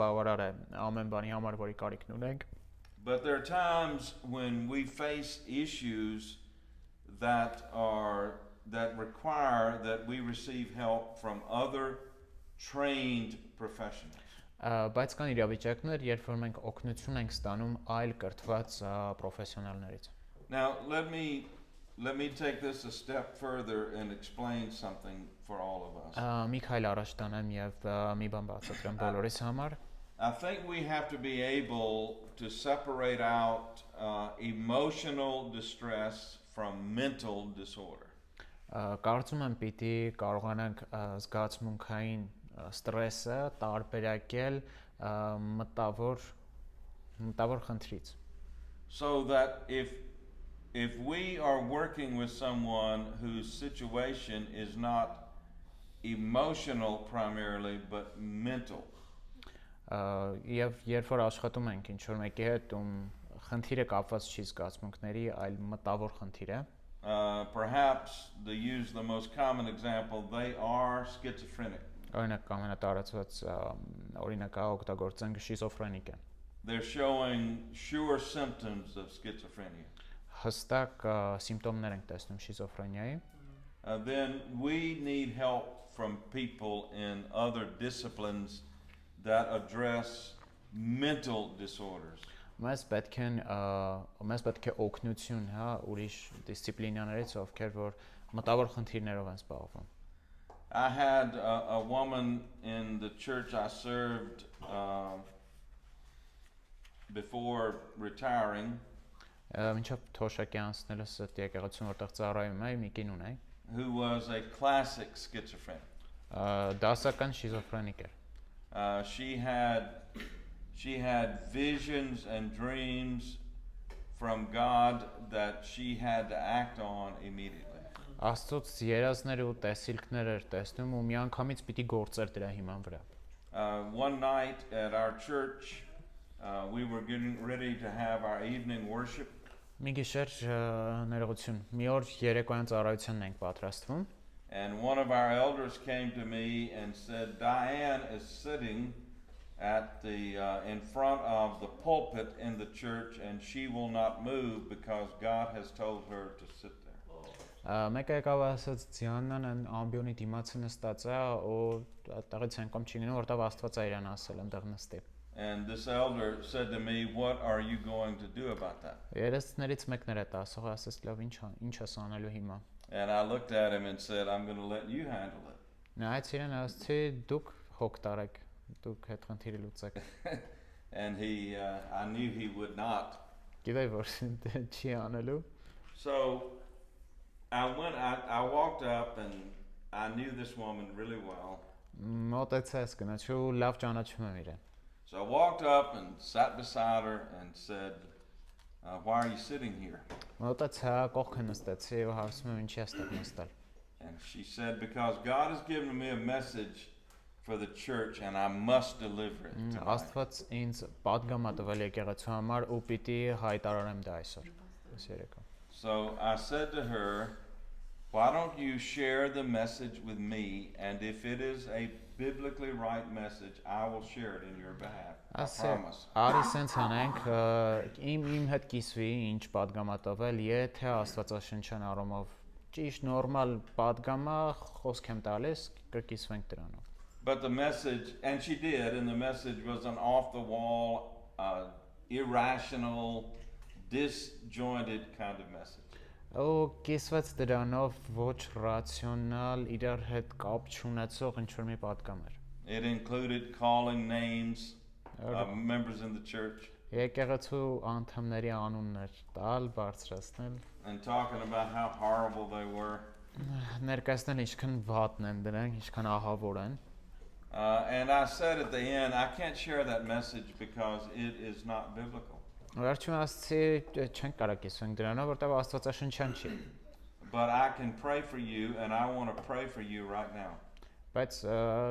բավարար է ամեն բանի համար, որի կարիքն ունենք։ But there are times when we face issues that require that we receive help from other trained professionals. Բայց կան իրավիճակներ, երբ որ մենք օգնություն ենք ստանում այլ կրթված պրոֆեսիոնալներից։ Now let me take this a step further and explain something for all of us. Մի քայլ առաջ տանեմ եւ մի բան բացատրեմ բոլորիս համար։ I think we have to be able to separate out emotional distress from mental disorder. Կարծում եմ պիտի կարողանանք զգացմունքային ստրեսը տարբերակել մտավոր խնդրից։ So that if we are working with someone whose situation is not emotional primarily but mental. Եվ երբ որ աշխատում ենք ինչ որ մեկի հետ, խնդիրը կապված չի զգացմունքների, այլ մտավոր խնդիր է։ Perhaps to use the most common example, they are schizophrenic. Օրինակ ամենատարածված օրինակը օգտագործենք շիզոֆրենիկ է։ They're showing sure symptoms of schizophrenia. Հստակ սիմպտոմներ ենք տեսնում շիզոֆրենիայի։ Then we need help from people in other disciplines that address mental disorders. Մեզ պետք է օգնություն, ուրիշ դիսցիպլինաներից, ովքեր որ մտավոր խնդիրներով են զբաղվում։ I had a woman in the church I served before retiring. Մինչև թոշակի անցնելս այդ եկեղեցուն որտեղ ծառայում էի, մի կին ունեի։ Who was a classic schizophrenic. Դասական շիզոֆրենիկ էր։ She had visions and dreams from God that she had to act on immediately. Աստծոց երազներ ու տեսիլքներ էր տեսնում ու միանգամից պիտի գործեր դրա հիման վրա։ One night at our church, we were getting ready to have our evening worship. Մի գիշեր ներողություն, մի օր երեկոյան ծառայությանն ենք պատրաստվում։ And one of our elders came to me and said, Diane is sitting at in front of the pulpit in the church and she will not move because God has told her to sit there. Մեկը եկավ ասաց Ձիաննան ամբիոնի դիմացը նստած է ու այդտեղից անկամ չի գնում որտեղ Աստված է իրան ասել այնտեղ նստի։ And this elder said to me, what are you going to do about that? Երեսներից մեկն էր այդ ասողը, ասաց լավ ինչ ես անելու հիմա։ And I looked at him and said, I'm going to let you handle it. Նայեց իրեն ասացի դուք հոգ տարեք, դուք այդ խնդիրը լուծեք։ And I knew he would not. Գիտեի որ չի անելու։ So I walked up and I knew this woman really well. Մոտեցես գնացու լավ ճանաչում եմ իրեն։ So I walked up and sat beside her and said, why are you sitting here? Մոտեցա կողքը նստեցի ու հարցում եմ ինչի ես այդտեղ նստել։ And she said, because God has given me a message for the church and I must deliver it tonight. Աստված ինձ պատգամ է տվել եկեղեցու համար ու պիտի հայտարարեմ դա այսօր։ So I said to her, why don't you share the message with me, and if it is a biblically right message, I will share it in your behalf. I promise. Արի սենց անենք, իմ հետ կիսվի ինչ պատգամ է տվել, եթե Աստվածաշնչյան առումով ճիշտ նորմալ պատգամ է, խոսք եմ տալիս, կկիսվենք դրանով։ But the message, and she did, and the message was an off-the-wall, irrational, disjointed kind of message. Ու կիսված դրանով ոչ ռացիոնալ իրար հետ կապ չունեցող ինչ որ մի պատկամ էր։ It included calling names of members in the church Եկեղեցու անդամների անուններ տալ, բարձրացնել, and talking about how horrible they were. ներկայացնել ինչքան վատն են դրանք, ինչքան ահավոր են։ And I said at the end, I can't share that message because it is not biblical. Վերջում ասացի չենք կարող կիսենք դրանով, որտեղ Աստվածաշնչյան չի։ But I can pray for you, and I want to pray for you right now. Բայց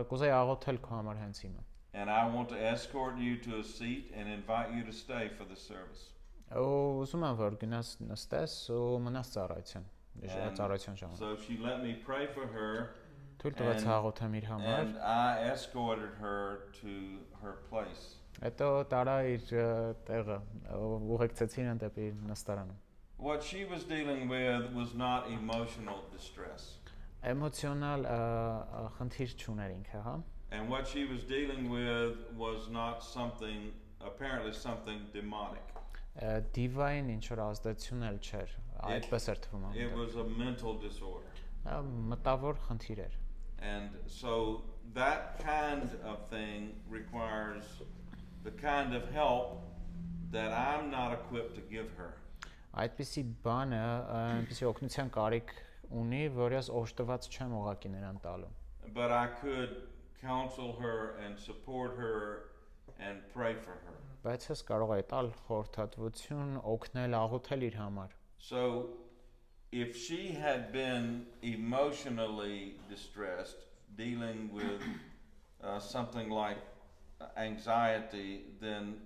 կուզեի աղոթել քո համար հենց հիմա։ And I want to escort you to a seat and invite you to stay for the service. Ու ուզում եմ որ գնաս նստես ու մնաս ծառայության։ Ծառայության ժամանակ։ So she let me pray for her, Թույլ տվեց աղոթեմ իր համար։ and I escorted her to her place. Հետո տարա իր տեղը, ուղեկցեցին այն դեպի նստարանը։ What she was dealing with was not emotional distress. Էմոցիոնալ խնդիր չուներ ինքը, հա։ And what she was dealing with was not something, apparently something demonic. Դիվային ինչ որ ազդեցություն էլ չէր, այդպես էր թվում It անում։ was a mental disorder. Մտավոր խնդիր էր։ And so that kind of thing requires the kind of help that I'm not equipped to give her. Այդպիսի բանը, այնպիսի օգնության կարիք ունի, որ ես օժտված չեմ ուղակի նրան տալու։ But I could counsel her and support her and pray for her. Բայց ես կարող եմ տալ խորհրդատվություն, օգնել, աղոթել իր համար։ So if she had been emotionally distressed, dealing with something like anxiety, then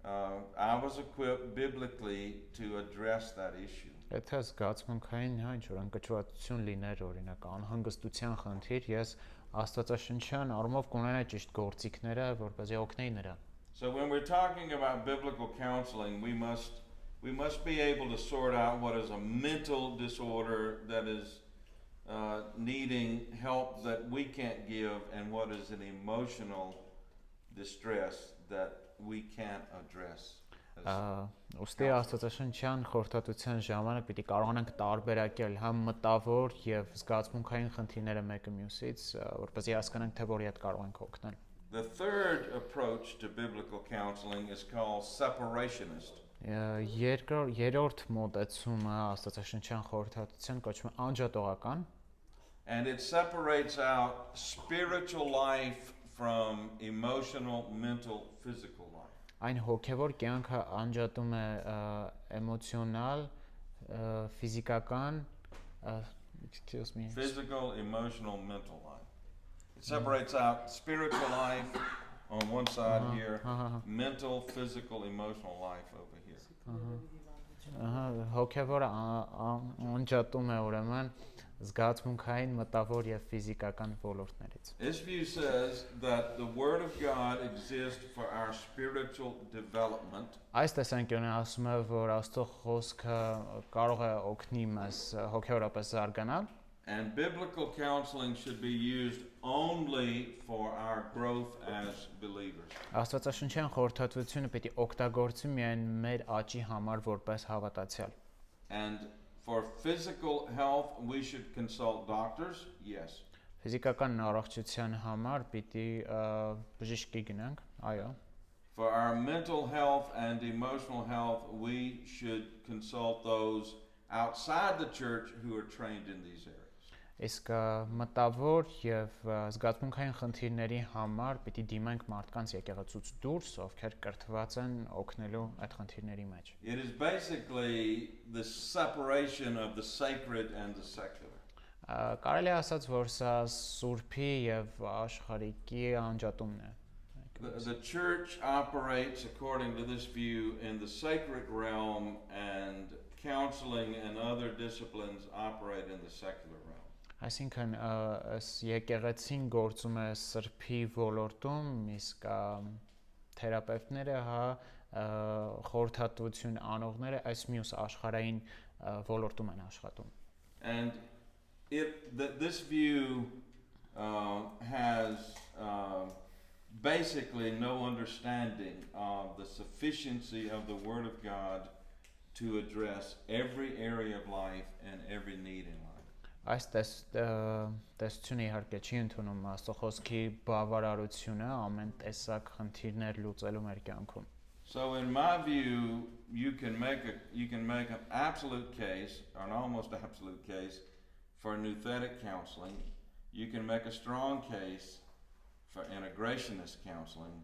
I was equipped biblically to address that issue. Եթե զգացմունքային ինչ որ անկճվածություն լիներ, օրինակ անհանգստության խնդիր, ես Աստվածաշնչյան առումով կունենայի ճիշտ գործիքները, որպեսզի օգնեի նրան։ So when we're talking about biblical counseling, we must be able to sort out what is a mental disorder that is needing help that we can't give, and what is an emotional distress that we can't address. Ոստի Աստվածաշնչյան խորհրդատվության ժամանակ պիտի կարողանանք տարբերակել համ մտավոր եւ զգացմունքային խնդիրները մեկը մյուսից, որպեսզի հասկանանք թե որի հետ կարող ենք օգնել։ The third approach to biblical counseling is called separationist. Երրորդ մոտեցումը Աստվածաշնչյան խորհրդատվության կոչվում է անջատողական, And it separates out spiritual life from emotional, mental, physical life. Այն հոգևոր կյանքը անջատում է էմոցիոնալ, ֆիզիկական, excuse me. Physical, emotional, mental life. It separates out spiritual life on one side here, mental, physical, emotional life over here. Հոգևորը անջատում է ուրեմն զգացմունքային, մտավոր եւ ֆիզիկական ոլորտներից։ This view says that the Word of God exists for our spiritual development. Այս տեսանկյունը ասում է, որ Աստծո խոսքը կարող է օգնի մեզ հոգեորապես զարգանալ, And biblical counseling should be used only for our growth as believers. Աստվածաշնչյան խորհրդատվությունը պետք է օգտագործի միայն մեր աճի համար որպես հավատացյալ։ And for physical health, we should consult doctors, yes. Ֆիզիկական առողջության համար պիտի բժշկի գնանք, այո։ For our mental health and emotional health, we should consult those outside the church who are trained in these areas. Իսկ մտավոր եւ զգացմունքային խնդիրների համար պիտի դիմենք մարդկանց եկեղեցուց դուրս, ովքեր կրթված են օգնելու այդ խնդիրների մեջ։ It is basically the separation of the sacred and the secular. Կարելի է ասած, որ սա սուրբի եւ աշխարհիկի անջատումն է։ The church operates according to this view in the sacred realm, and counseling and other disciplines operate in the secular realm. Այսինքն եկեղեցին գործում է սրբի ոլորտում, իսկ թերապևտները խորհրդատվություն անողները այս մյուս աշխարհային ոլորտում են աշխատում։ And this view has basically no understanding of the sufficiency of the Word of God to address every area of life and every need in life. Այս տեսությունը իհարկե չի ընդունում Աստծո խոսքի բավարարությունը ամեն տեսակ խնդիրներ լուծելու մեր կյանքում։ So in my view, you can make an absolute case, or an almost absolute case, for nouthetic counseling. You can make a strong case for integrationist counseling.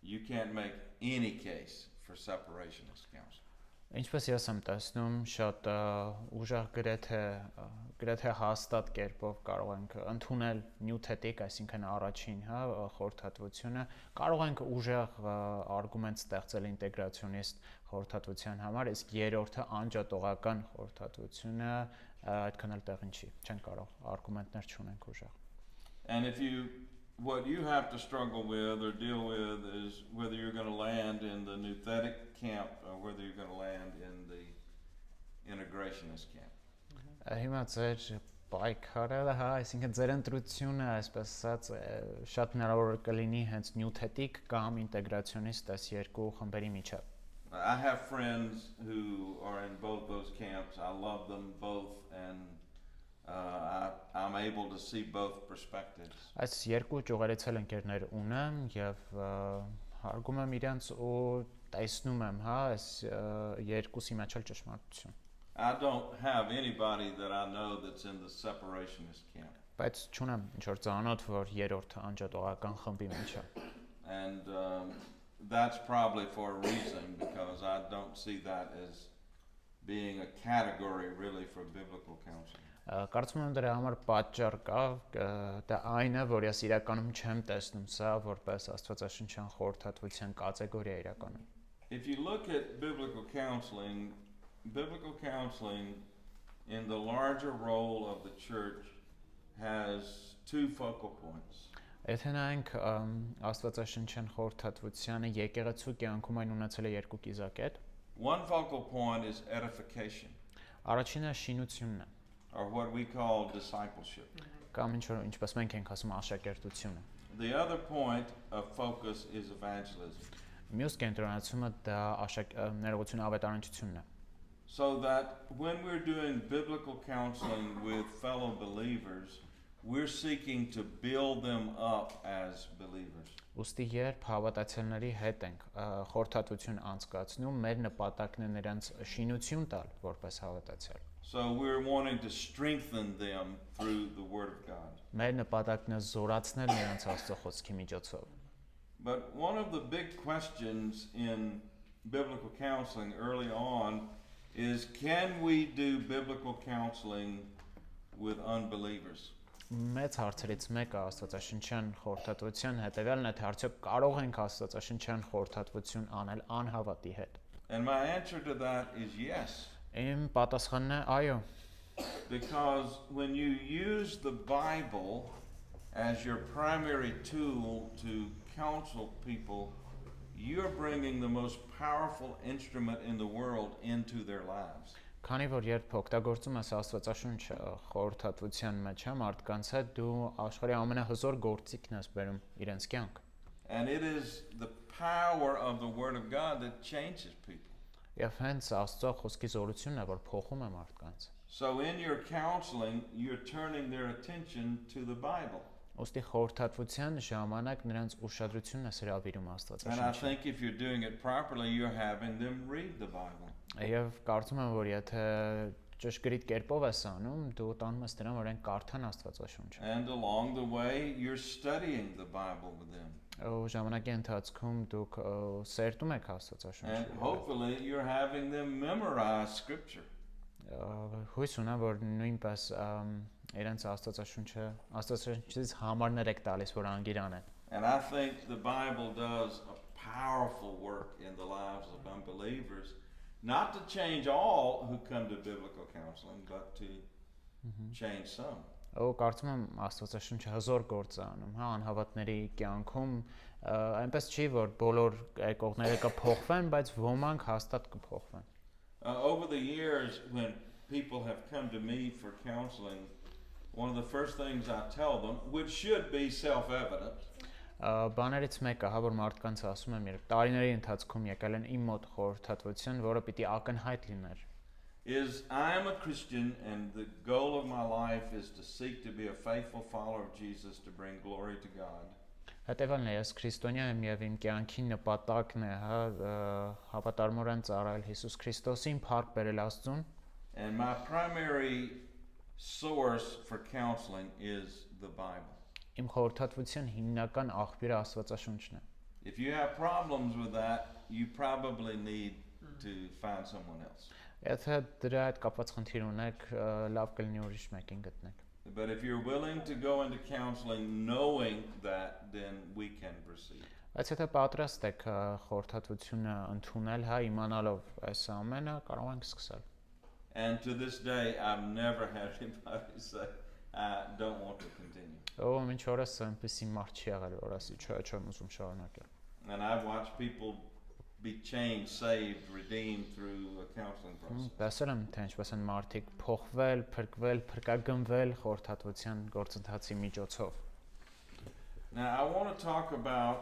You can't make any case for separationist counseling. Ինչպես ես եմ տեսնում, շատ ուժեղ գրեթե հաստատ կերպով կարող ենք ընդունել նյութետիկ, այսինքն առաջին, խորհրդատվությունը, կարող ենք ուժեղ արգումենտ ստեղծել ինտեգրացիոնիստ խորհրդատվության համար, իսկ երրորդը անջատողական խորհրդատվությունը այդքան էլ տեղին չի, չեն կարող արգումենտներ չունենք ուժեղ։ And what you have to struggle with or deal with is whether you're going to land in the nouthetic camp or whether you're going to land in the integrationist camp. Հիմա ձեր պայքարը, այսինքն ձեր ընտրությունը, այսպես ասած, շատ հնարավոր կլինի հենց նյութետիկ կամ ինտեգրացիոնիստ այս երկու խմբերի միջև։ I have friends who are in both those camps. I love them both, and I'm able to see both perspectives. Այս երկու ճյուղերից էլ ընկերներ ունեմ եւ հարգում եմ իրենց ու տեսնում եմ, այս երկուսի մեջ էլ ճշմարտություն։ I don't have anybody that I know that's in the separationist camp. Բայց չունեմ ինչ որ ծանոթ, որ երրորդը անջատողական խմբի մեջ է։ And that's probably for a reason, because I don't see that as being a category really for biblical counseling. Կարծում եմ դրա համար պատճառ կա, դա այն է, որ ես իրականում չեմ տեսնում սա որպես աստվածաշնչյան խորհրդատվության կատեգորիա իրականում։ If you look at biblical counseling in the larger role of the church has two focal points. Եթե նայենք աստվածաշնչյան խորհրդատվությանը եկեղեցու կյանքում այն ունեցել է երկու կիզակետ։ One focal point is edification. Առաջինը շինությունն է, or what we call discipleship. Կամ ինչպես մենք ենք ասում աշակերտությունը։ The other point of focus is evangelism. Մյուս կենտրոնացումը դա ներողություն ավետարանչությունն է։ So that when we're doing biblical counseling with fellow believers, we're seeking to build them up as believers. Ուստի երբ հավատացյալների հետ ենք խորհրդատվություն անցկացնում, մեր նպատակն է նրանց շինություն տալ որպես հավատացյալ։ So we're wanting to strengthen them through the Word of God. Մեր նպատակն է զորացնել նրանց Աստծո խոսքի միջոցով։ But one of the big questions in biblical counseling early on is, can we do biblical counseling with unbelievers? Մեծ հարցերից մեկը աստվածաշնչյան խորհրդատվության հետևյալն է, թե արդյոք կարող ենք աստվածաշնչյան խորհրդատվություն անել անհավատի հետ։ And my answer to that is yes. Իմ պատասխանն է այո։ Because when you use the Bible as your primary tool to counsel people, you're bringing the most powerful instrument in the world into their lives. Քանի որ երբ օգտագործում ես աստվածաշունչը խորհրդատվության մեջ, մարդկանց հետ դու աշխարհի ամենահզոր գործիքն ես բերում իրենց կյանք։ And it is the power of the Word of God that changes people. Եվ հենց Աստծո խոսքի զորությունն է, որ փոխում է մարդկանց։ So in your counseling, you're turning their attention to the Bible. Ոստի խորհրդատվության ժամանակ նրանց ուշադրությունն է հրավիրում And I աստվածաշունչին։ think if you're doing it properly, you're having them read the Bible. Եվ կարծում եմ, որ եթե ճշգրիտ կերպով ես անում, դու տանում ես նրան, որ այն կարդան աստվածաշունչը։ And along the way, you're studying the Bible with them. Ու ժամանակի ընթացքում դուք սերտում եք աստվածաշունչը։ And hopefully, you're having them memorize Scripture. Հույս ունեմ, որ նույնպես իրենց աստվածաշունչից համարներ եք տալիս, որ անգիր անեն։ And I think the Bible does a powerful work in the lives of unbelievers, not to change all who come to biblical counseling, but to change some. Ու կարծում եմ աստվածաշունչը հզոր գործ է անում, անհավատների կյանքում այնպես չի, որ բոլոր եկողները կփոխվեն, բայց ոմանք հաստատ կփոխվեն։ Over the years, when people have come to me for counseling, one of the first things I tell them, which should be self-evident, Բաներից մեկը, հա, որ մարդկանց ասում եմ, երբ տարիների ընթացքում եկել են իմ մոտ խորհրդատվություն, որը պիտի ակնհայտ լիներ, is I am a Christian and the goal of my life is to seek to be a faithful follower of Jesus to bring glory to God. Հետևանն է, ես քրիստոնյա եմ եւ իմ կյանքի նպատակն է, հա, հավատարմորեն ծառայել Հիսուս Քրիստոսին, փառք բերել Աստծուն, And my primary source for counseling is the Bible. իմ խորհրդատվության հիմնական աղբյուրը Աստվածաշունչն է։ If you have problems with that, you probably need to find someone else. Եթե դրա հետ կապված խնդիր ունեք, լավ կլինի ուրիշ մեկին գտնեք։ But if you're willing to go into counseling knowing that, then we can proceed. Բայց եթե պատրաստ եք խորհրդատվությունը ընդունել, հա, իմանալով այս ամենը, կարող ենք սկսել։ And to this day, I've never had anybody say, I don't want to continue. Ո ինչ օրս այնպեսի մարդ չի եղել, որ ասի, չէ, չեմ ուզում շարունակել։ And I've watched people be changed, saved, redeemed through a counseling process. Տեսել եմ, թե ինչպես են մարդիկ փոխվել, փրկվել, փրկագնվել խորհրդատվության գործընթացի միջոցով։ Now, I want to talk about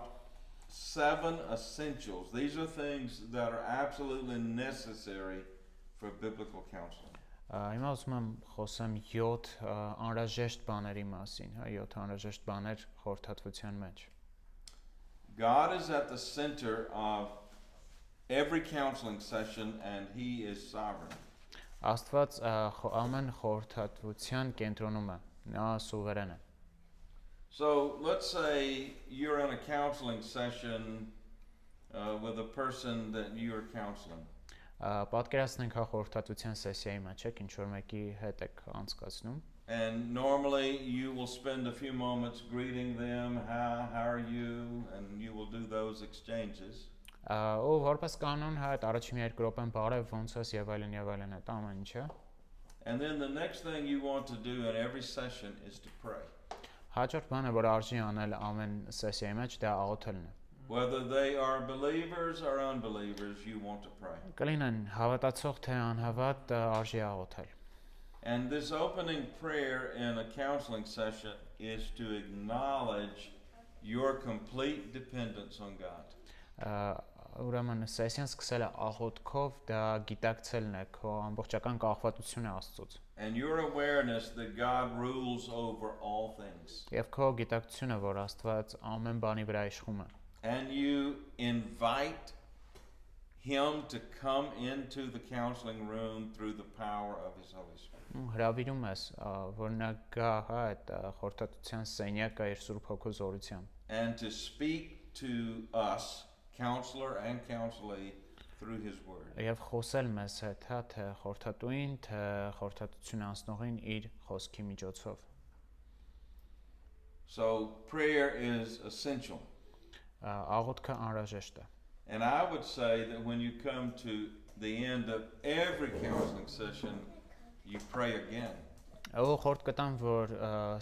7 essentials. These are things that are absolutely necessary for biblical counseling. Հիմա ուզում եմ խոսեմ 7 անհրաժեշտ բաների մասին, հա, 7 անհրաժեշտ բաներ խորհրդատվության մեջ։ God is at the center of every counseling session and he is sovereign. Աստված ամեն խորհրդատվության կենտրոնում է, նա սուվերեն է։ So let's say you're in a counseling session with a person that you are counseling. Պատկերացնենք հա խորհրդատվության սեսիայի մեջ եք, ինչ որ մեկի հետ եք անցկացնում։ And normally you will spend a few moments greeting them, how are you, and you will do those exchanges. Ու որպես կանոն հա այդ առաջին 2 րոպեն բարև ոնց ես եւ այլն այդ ամեն ինչը։ And then the next thing you want to do in every session is to pray. Հաջորդ բանը որ արժի անել ամեն սեսիայի մեջ դա աղոթելն է։ Whether they are believers or unbelievers, you want to pray. Կլինեն հավատացող թե անհավատ արժի աղոթել։ And this opening prayer in a counseling session is to acknowledge your complete dependence on God. Ուրեմն սեսիան սկսել է աղոթքով, դա գիտակցելն է քո ամբողջական կախվածությունը Աստծուց։ And your awareness that God rules over all things. Եվ քո գիտակցությունը, որ Աստված ամեն բանի վրա իշխում է։ And you invite him to come into the counseling room through the power of his Holy Spirit. Հրավիրում ես, որ նա գա հա այդ խորհրդատվության սենյակը իր Սուրբ Հոգու զորությամբ։ And to speak to us, counselor and counselee, through his word. Եվ խոսել մեզ հետ, հա, թե խորհրդատուին, թե խորհրդատվություն անցնողին իր խոսքի միջոցով։ So prayer is essential. Աղոթքը անհրաժեշտ է։ And I would say that when you come to the end of every counseling session, you pray again. Ու խորտ կտամ, որ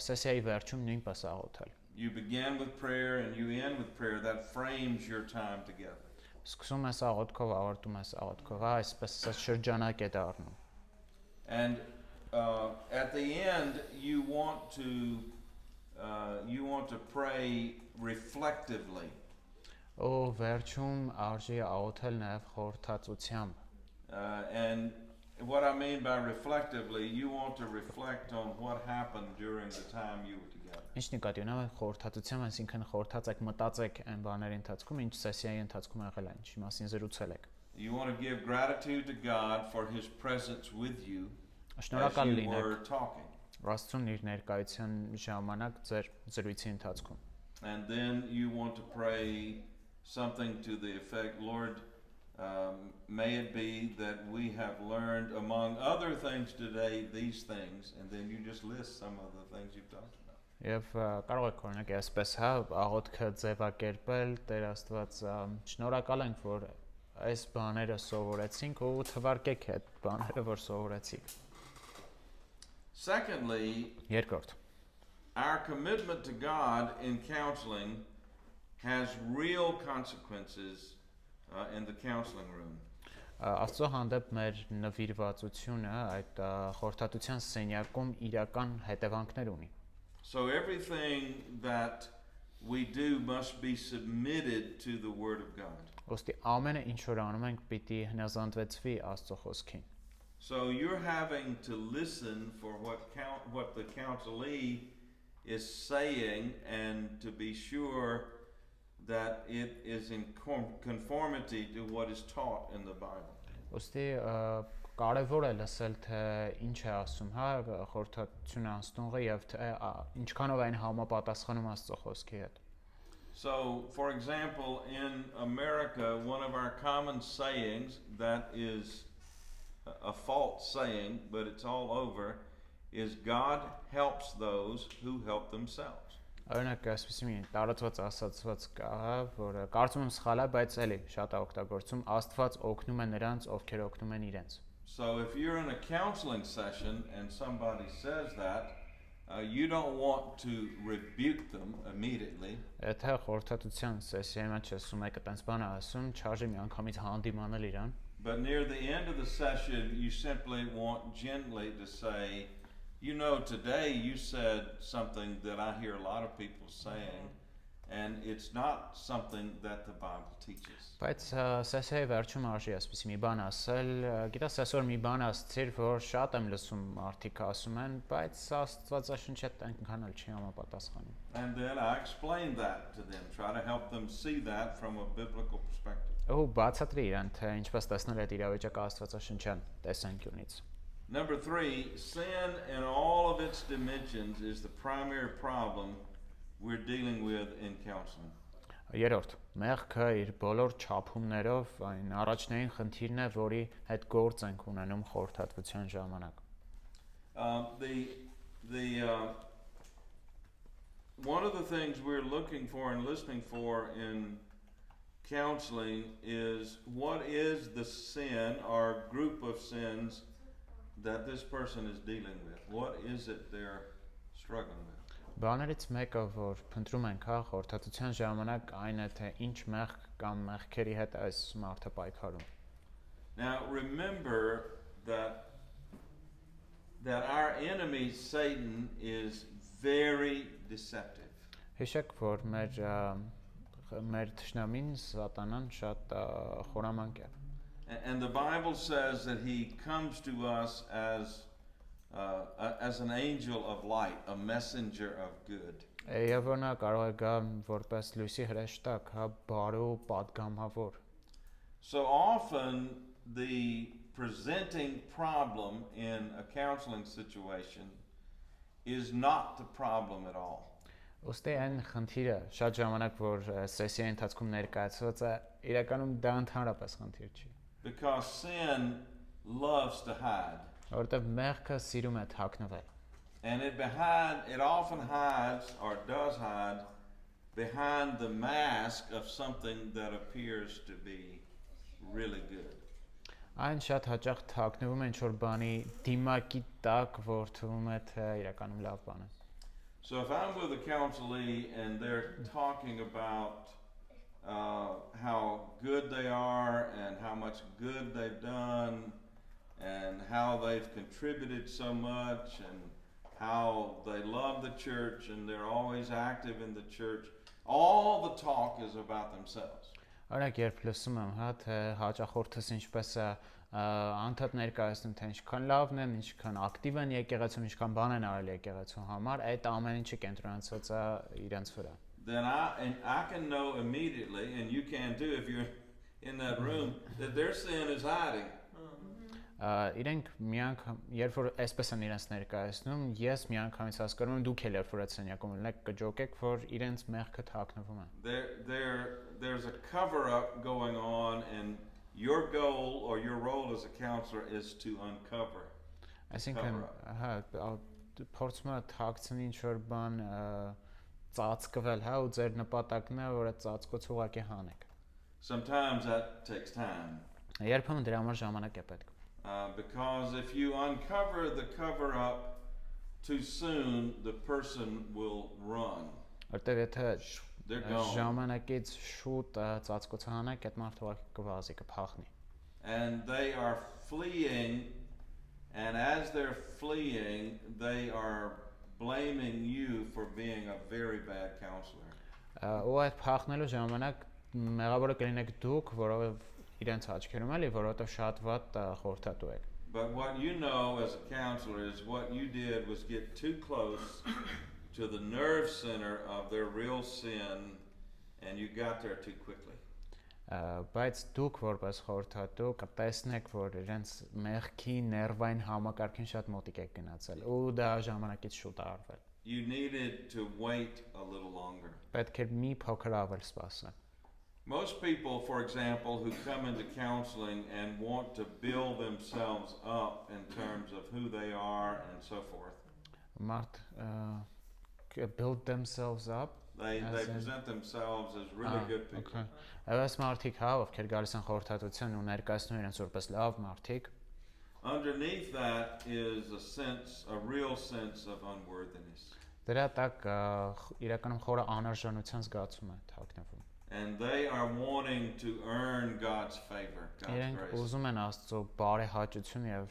սեսիայի վերջում նույնպես աղոթել։ You begin with prayer and you end with prayer. That frames your time together. Սկսում ես աղոթքով, ավարտում ես աղոթքով, այսպես շրջանակ է դառնում։ And at the end, you want to pray reflectively. Ու վերջում արժի աղոթել նաև խորհրդածությամբ։ And what I mean by reflectively, you want to reflect on what happened during the time you were together. Ինչ նկատի ունեմ խորհրդածությամբ, այսինքն խորհրդացեք, մտածեք այն բաների ընթացքում, ինչ սեսիայի ընթացքում եղել է, ինչի մասին զրուցել եք։ You want to give gratitude to God for his presence with you as Շնորհակալ you լինեք were talking. Աստծուն իր ներկայության ժամանակ ձեր զրույցի ընթացքում։ And then you want to pray something to the effect, Lord, may it be that we have learned among other things today these things, and then you just list some of the things you've talked about. Եվ կարող եք օրինակ այսպես հա աղոթքը ձևակերպել Տեր Աստված շնորհակալ ենք որ այս բաները սովորեցինք ու թվարկեք այդ բաները որ սովորեցիք։ Secondly, Երկրորդ our commitment to God in counseling has real consequences in the counseling room. Աստծո հանդեպ մեր նվիրվածությունը այդ խորհրդատվության սենյակում իրական հետևանքներ ունի։ So everything that we do must be submitted to the Word of God. Ոստի ամենը ինչ որ անում ենք պիտի հնազանդվեցվի Աստծո խոսքին։ So you're having to listen for what the counselee is saying and to be sure that it is in conformity to what is taught in the Bible. Ոստի կարևոր է լսել թե ինչ է ասում, հա, խորհրդատվությունը անցնողը եւ թե ինչքանով այն համապատասխանում Աստծո խոսքի հետ։ So, for example, in America, one of our common sayings that is a false saying, but it's all over, is God helps those who help themselves. Օրինակ, այսպեսի մի տարածված ասացված կա, որը կարծում եմ սխալ է, բայց էլի շատ է օգտագործում, Աստված օգնում է նրանց, ովքեր օգնում են իրենց։ So, if you're in a counseling session and somebody says that, you don't want to rebuke them immediately. Եթե խորհրդատվության սեսիայի մեջ ասում եք այդպես բան ասում, չարժի մի անգամից հանդիմանալ իրան։ But near the end of the session, you simply want gently to say, you know, today you said something that I hear a lot of people saying, and it's not something that the Bible teaches. Բայց սեսիայի վերջում արժի այսպեսի մի բան ասել, գիտես այսօր մի բան ասցիր, որ շատ եմ լսում մարդիկ ասում են, բայց Աստվածաշունչը այնքան էլ չի համապատասխանում։ And then I explain that to them, try to help them see that from a biblical perspective. Ու բացատրի իրան, թե ինչպես տեսնել այդ իրավիճակը Աստվածաշնչյան տեսանկյունից։ Number 3, sin in all of its dimensions is the primary problem we're dealing with in counseling. Երրորդ, մեղքը իր բոլոր չափումներով այն առաջնային խնդիրն է, որի հետ գործ ենք ունենում խորհրդատվության ժամանակ։ One of the things we're looking for and listening for in counseling is what is the sin or group of sins that this person is dealing with? What is it they're struggling with? Բաներից մեկը, որ փնտրում ենք, հա, խորհրդատվության ժամանակ այն է, թե ինչ մեղք կամ մեղքերի հետ այս մարդը պայքարում։ Now remember that our enemy Satan is very deceptive. Հիշեք, որ մեր թշնամին Սատանան շատ խորամանկ է։ And the Bible says that he comes to us as an angel of light, a messenger of good. Եվ նա կարող է գալ որպես լույսի հրեշտակ, հա, բարու պատգամավոր։ So often the presenting problem in a counseling situation is not the problem at all. Ոստի այն խնդիրը շատ ժամանակ որ սեսիայի ընթացքում ներկայացված է, իրականում դա ընդհանրապես խնդիր չի։ Because sin loves to hide. Որտեվ մեղքը սիրում է թաքնվել։ And it often hides or does hide behind the mask of something that appears to be really good. Այն շատ հաճախ թաքնվում է ինչ-որ բանի դիմակի տակ, որ թվում է թե իրականում լավ բան է։ So if I'm with a counselee and they're talking about how good they are and how much good they've done and how they've contributed so much and how they love the church and they're always active in the church, all the talk is about themselves. Օրինակ երբ լսում եմ, հա, թե հաճախորդս ինչպես է անդադ ներկայացնում, թե ինչքան լավն են, ինչքան ակտիվ են եկեղեցում, ինչքան բան են արել եկեղեցու համար, այդ ամեն ինչը կենտրոնացած է իրենց վրա։ Then I can know immediately, and you can too if you're in that room, that their sin is hiding. Իրենք մի անգամ, երբ որ այսպես են իրենց ներկայացնում, ես մի անգամից հասկանում եմ դուք էլ երբ որ այդ սենյակում եք կջոկեք, որ իրենց մեղքը թաքնվում է։ There's a cover up going on, and your goal or your role as a counselor is to uncover. Այսինքն, հա, փորձում եմ թաքցնել ինչ-որ բան ծածկվել, հա, ու ձեր նպատակն է, որ այդ ծածկոց ուղղակի հանեք։ Sometimes that takes time. Երբեմն դրա համար ժամանակ է պետք։ Because if you uncover the cover up too soon, the person will run. Որտեվ եթե They're gone. ժամանակից շուտ ծածկոցը հանեք, այդ մարդը ուղղակի կվազի, կփախնի։ And they are fleeing, and as they're fleeing, they are blaming you for being a very bad counselor. ու այդ փախնելու ժամանակ մեղավորը կլինեք դուք, որովհետև իրենց աչքերում էլի, որովհետև շատ վատ խորհրդատու եք։ But what you know as a counselor is what you did was get too close to the nerve center of their real sin, and you got there too quickly. Բայց դուք որպես խորհրդատու կտեսնեք, որ իրենց մեղքի ներվային համակարգին շատ մոտիկ եք գնացել ու դա ժամանակից շուտ արվել։ You needed to wait a little longer. Պետք է մի փոքր ավել սպասել։ Most people, for example, who come into counseling and want to build themselves up in terms of who they are and so forth. Մարդ build themselves up. They present themselves as really good people. Okay. Այս մարդիկ ովքեր գալիս են խորհրդատվության ու ներկայացնում իրենց որպես լավ մարդիկ, Underneath that is a real sense of unworthiness. Դրա տակ իրականում խորը անարժանության զգացում է թաքնվում։ And they are wanting to earn God's favor, God's Իրենք grace. ուզում են Աստծո բարեհաճություն եւ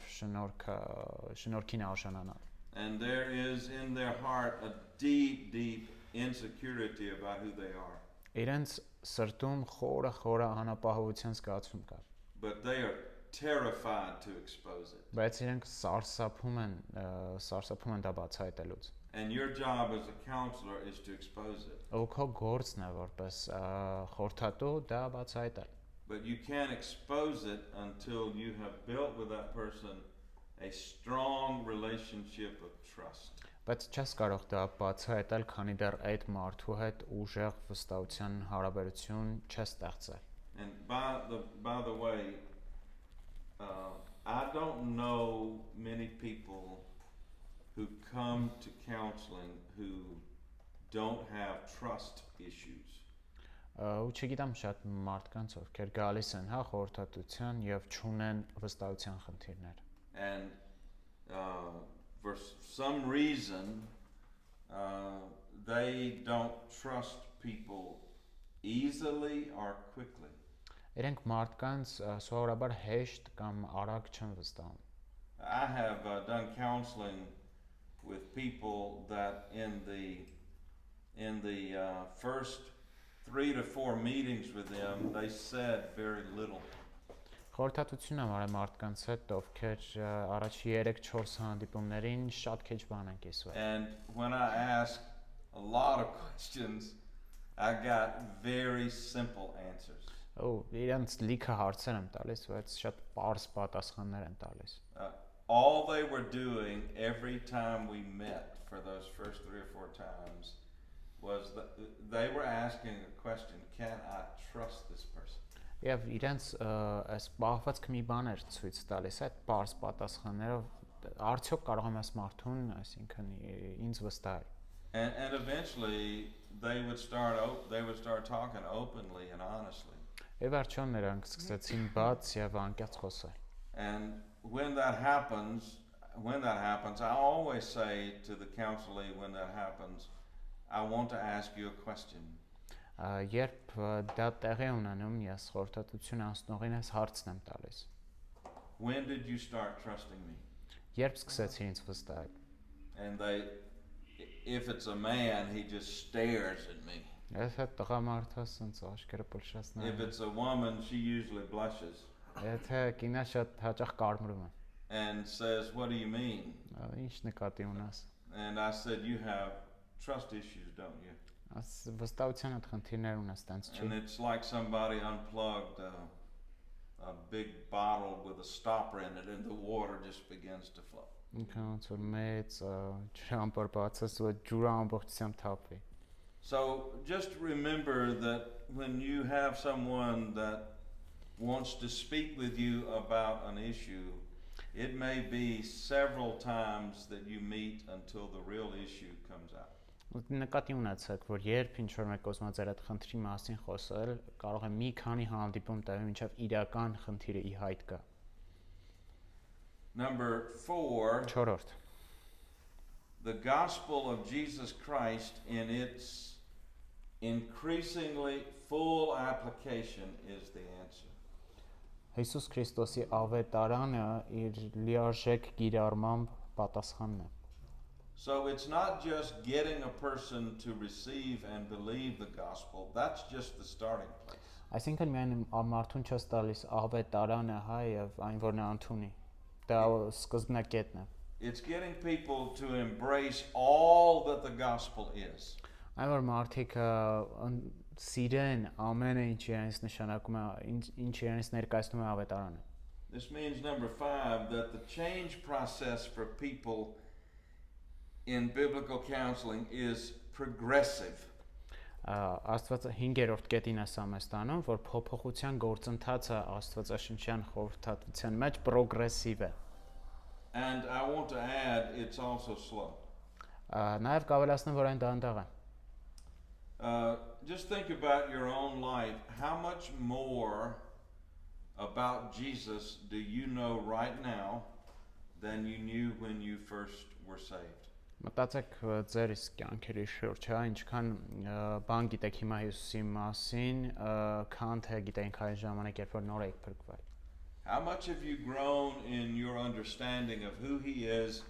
շնորհքին արժանանալ։ And there is in their heart a deep insecurity about who they are. Իրենց սրտում խորը անապահովության զգացում կա։ But they are terrified to expose it. Բայց իրենք սարսափում են դա բացահայտելուց։ And your job as a counselor is to expose it. Ու քո գործն է որպես խորհրդատու դա բացահայտել։ But you can't expose it until you have built with that person a strong relationship of trust. Բայց չես կարող դա բացահայտել, քանի դեռ այդ մարդու հետ ուժեղ վստահության հարաբերություն չես ստեղծել։ And by the way, I don't know many people who come to counseling who don't have trust issues. Ու չգիտեմ շատ մարդկանց, ովքեր գալիս են խորհրդատվության եւ չունեն վստահության խնդիրներ։ And for some reason, they don't trust people easily or quickly. Իրենք մարդկանց սովորաբար հեշտ կամ արագ չեն վստահում։ I have done counseling with people that in the first 3 to 4 meetings with them, they said very little. Խորհրդատվություն եմ արել մարդկանց հետ, ովքեր առաջի 3-4 հանդիպումներին շատ քիչ բան են կիսվել։ And when I asked a lot of questions, I got very simple answers. Ու իրենց լիքը հարցեր եմ տալիս, բայց շատ պարզ պատասխաններ են տալիս։ All they were doing every time we met for those first 3 or 4 times was that they were asking a question, can I trust this person? Եվ իրենց այս բաղվածքը մի բան էր ցույց տալիս, այդ պարզ պատասխաններով արդյոք կարող եմ այս մարդուն, այսինքն ինձ վստահել։ And eventually they would start talking openly and honestly. Եվ արդյոք նրանք սկսեցին բաց եւ անկեղծ խոսել։ And when that happens, I always say to the counselee when that happens, I want to ask you a question. Երբ դա տեղի ունենում, ես խորհրդատվություն անցնողին այս հարցն եմ տալիս։ When did you start trusting me? Երբ սկսեցի ինձ վստահել։ And if it's a man, he just stares at me. Ես այդ տղամարդը ասենց աշկերը փլշացնում։ If it's a woman, she usually blushes. Եթե կինա շատ հաճախ կարմրում է։ And says, what do you mean? Ինչ նկատի ունես։ And I said, you have trust issues, don't you? Վստահության հետ խնդիրներ ունես, տենց չի։ And it's like somebody unplugged a big bottle with a stopper in it, and the water just begins to flow. Ոնց որ մեծ ջրամբար բացես ու ջուրը ամբողջությամբ թափվի։ So just remember that when you have someone that wants to speak with you about an issue, it may be several times that you meet until the real issue comes out. Նկատի ունեցեք, որ երբ ինչ-որ մեկ կոզմա ձեր այդ խնդրի մասին խոսել, կարող է մի քանի հանդիպում տևի, մինչև իրական խնդիրը ի հայտ գա։ Number 4. Չորրորդ. The gospel of Jesus Christ in its increasingly full application is the answer. Հիսուս Քրիստոսի ավետարանը իր լիարժեք կիրառմամբ պատասխանն է։ So it's not just getting a person to receive and believe the gospel, that's just the starting place. Այսինքն միայն մարդուն չես տալիս ավետարանը, հա, եւ այն որ նա ընդունի։ Դա սկզբնակետն է։ It's getting people to embrace all that the gospel is. Այն որ մարդիկ սիրեն ամենը ինչ իրենից նշանակում է, ինչ իրենից ներկայացնում է ավետարանը։ This means number 5 that the change process for people in biblical counseling is progressive. Աստված 5-րդ կետին է սա մեզ տանում, որ փոփոխության գործընթացը աստվածաշնչյան խորհրդատվության մեջ պրոգրեսիվ է։ And I want to add, it's also slow. Նաև կավելացնեմ, որ այն դանդաղ է։ Just think about your own life. How much more about Jesus do you know right now than you knew when you first were saved? Մտածեք ձեր իսկ կյանքերի շուրջ, հա, ինչքան բան գիտեք հիմա Հիսուսի մասին, քան թե գիտենք այն ժամանակ, երբ որ նոր եք փրկվել։ How much have you grown in your understanding of who he is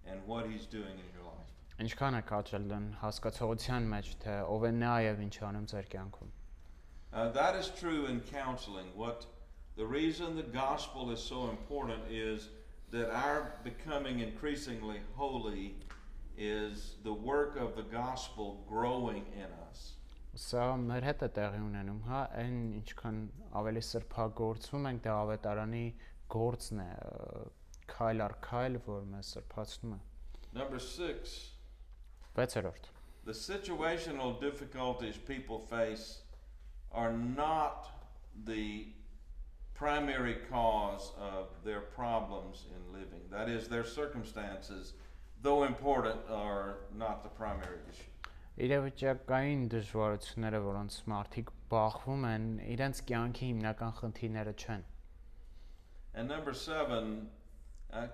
and what he's doing in your life? Ինչքան եք աճել հասկացողության մեջ, թե ով է նա եւ ինչ անում ձեր կյանքում։ That is true in counseling. The reason the gospel is so important is that our becoming increasingly holy is the work of the gospel growing in us. Սա մեր հետ է տեղի ունենում, հա, այն ինչքան ավելի սրբագործվում ենք, դա ավետարանի գործն է, քայլ առ քայլ, որ մեզ սրբացնում է։ Number 6. 6-րդ. The situational difficulties people face are not the primary cause of their problems in living. That is, their circumstances, though important, are not the primary issue. Իրավիճակային դժվարությունները, որոնց մարդիկ բախվում են, իրենց կյանքի հիմնական խնդիրները չեն։ And number 7,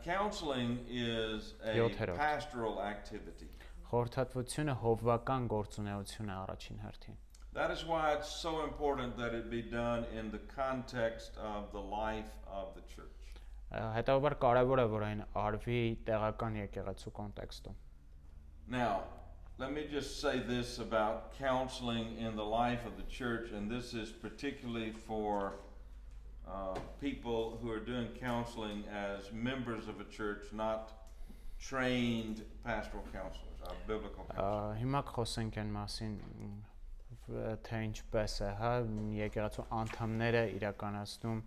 counseling is a pastoral activity. Խորհրդատվությունը հովվական գործունեություն է առաջին հերթին։ That is why it's so important that it be done in the context of the life of the church. Հետևաբար կարևոր է, որ այն արվի տեղական եկեղեցու կոնտեքստում։ Now, let me just say this about counseling in the life of the church, and this is particularly for people who are doing counseling as members of a church, not trained pastoral counselors, biblical counselors. Հիմա խոսենք այն մասին, թե ինչպես է, հա, եկեղեցու անդամները իրականացնում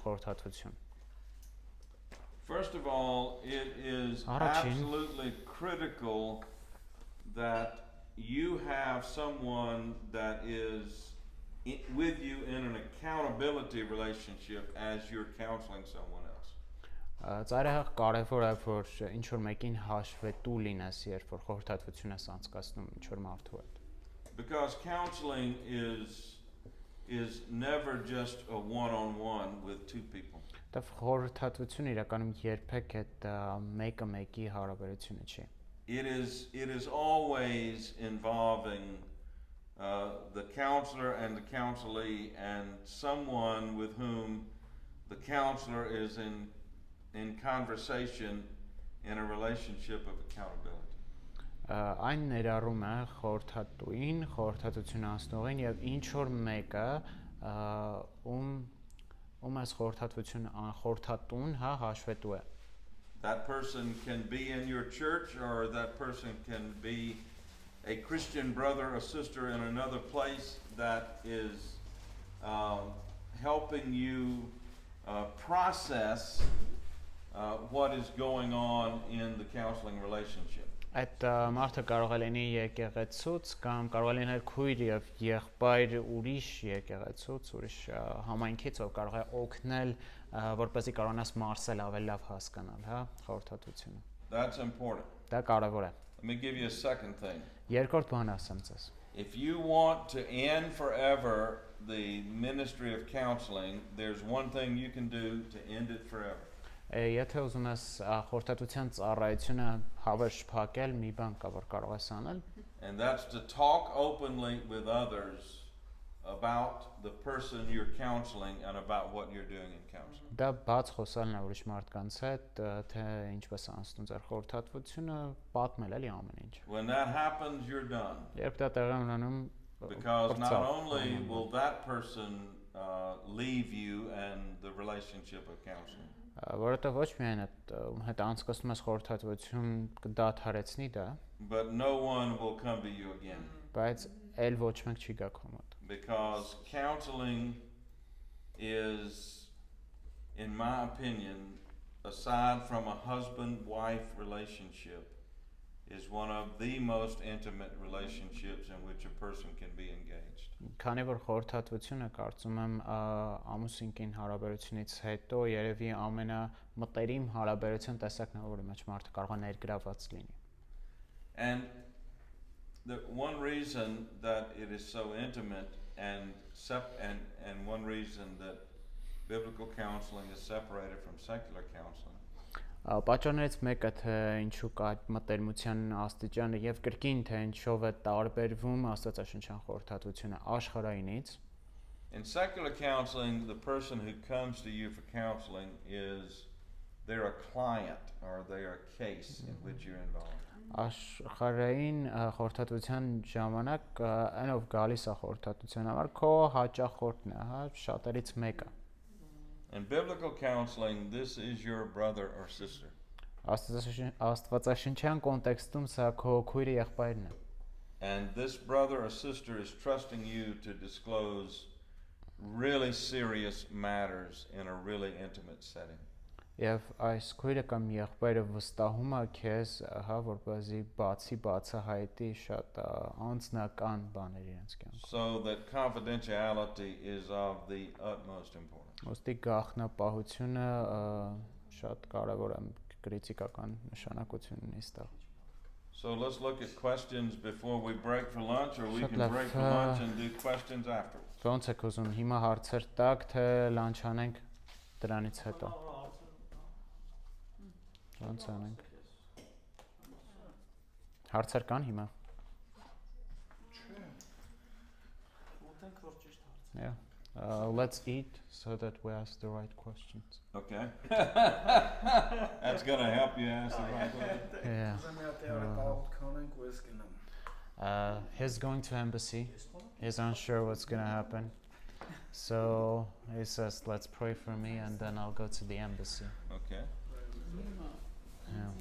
խորհրդատվություն։ First of all, it is absolutely critical that you have someone that is with you in an accountability relationship as you're counseling someone else. Ծայրահեղ կարևոր է, որ ինչ որ մեկին հաշվետու լինես, երբ որ խորհրդատվություն ես անցկացնում ինչ որ մարդու հետ։ Because counseling is never just a one-on-one with two people. Դա խորհրդատվությունը իրականում երբեք այդ մեկը մեկի հարաբերությունը չի։ It is always involving the counselor and the counselee and someone with whom the counselor is in conversation in a relationship of accountability. Այն ներառում է խորհրդատուին, խորհրդատվություն անցնողին եւ ինչ որ մեկը այս խորհրդատուն, հա, հաշվետու է։ That person can be in your church, or that person can be a Christian brother or sister in another place that is helping you process what is going on in the counseling relationship. Այդ մարդը կարող է լինի եկեղեցուց կամ կարող է լինել քույր եւ եղբայր ուրիշ եկեղեցուց, ուրիշ համայնքից, ով կարող է օգնել, որպեսզի կարողանաս մարսել ավելի լավ հասկանալ, հա, խորհրդատվությունը։ That's important. Դա կարևոր է։ Let me give you a second thing. Երկրորդ բան ասեմ ձեզ։ If you want to end forever the ministry of counseling, there's one thing you can do to end it forever. Եթե ուզում ես խորհրդատվության ծառայությունը հավերժ փակել, մի բան կա, որ կարող ես անել։ And that's to talk openly with others about the person you're counseling and about what you're doing in counseling. Դա բաց խոսալն է ուրիշ մարդկանց հետ, թե ինչպես է անցնում ձեր խորհրդատվությունը, պատմել էլի ամեն ինչ։ When that happens, you're done. Երբ դա տեղի ունենում, Because not only will that person leave you and the relationship of counseling, որովհետև ոչ միայն այդ հետ անցկացնում ես խորհրդատվություն կդադարեցնի դա, but no one will come to you again. բայց էլ ոչ մեկ չի գա քո մոտ։ Because counseling is, in my opinion, aside from a husband-wife relationship, is one of the most intimate relationships in which a person can be engaged. Քանի որ խորհրդատվությունը կարծում եմ ամուսինքին հարաբերությունից հետո երևի ամենամտերիմ հարաբերության տեսակն է, որի մեջ մարդը կարող է ներգրաված լինի։ And the one reason that it is so intimate and one reason that biblical counseling is separated from secular counseling Պատճառներից մեկը թե ինչու կա այդ մտերմության աստիճանը եւ կրկին թե ինչով է տարբերվում աստվածաշնչյան խորհրդատվությունը աշխարհայինից In secular counseling, the person who comes to you for counseling is they're a client or they're a case in which you're involved. Աշխարհային խորհրդատվության ժամանակ այնով գալիս է խորհրդատվության համար քո հաճախորդն է, հա, շատերից մեկը։ In biblical counseling, this is your brother or sister. Աստվածաշնչյան կոնտեքստում սա քո քույրը եղբայրն է։ And this brother or sister is trusting you to disclose really serious matters in a really intimate setting. Եվ այս քույրը կամ եղբայրը վստահում է քեզ, հա, որպեսզի բացահայտի շատ անձնական բաներ իրենց կյանքում։ So that confidentiality is of the utmost importance. Ոստի գաղտնապահությունը շատ կարևոր է, կրիտիկական նշանակություն ունի այստեղ։ So let's look at questions before we break for lunch, or we can break for lunch and do questions afterwards. Ոնց եք ուզում հիմա հարցեր տակ, թե լանչ անենք դրանից հետո։ Ոնց անենք։ Հարցեր կան հիմա։ Yeah. Let's eat so that we ask the right questions. Okay. That's going to help you ask the right question. Yeah. He's going to embassy. He's unsure what's going to happen. So he says, let's pray for me and then I'll go to the embassy. Okay. Yeah.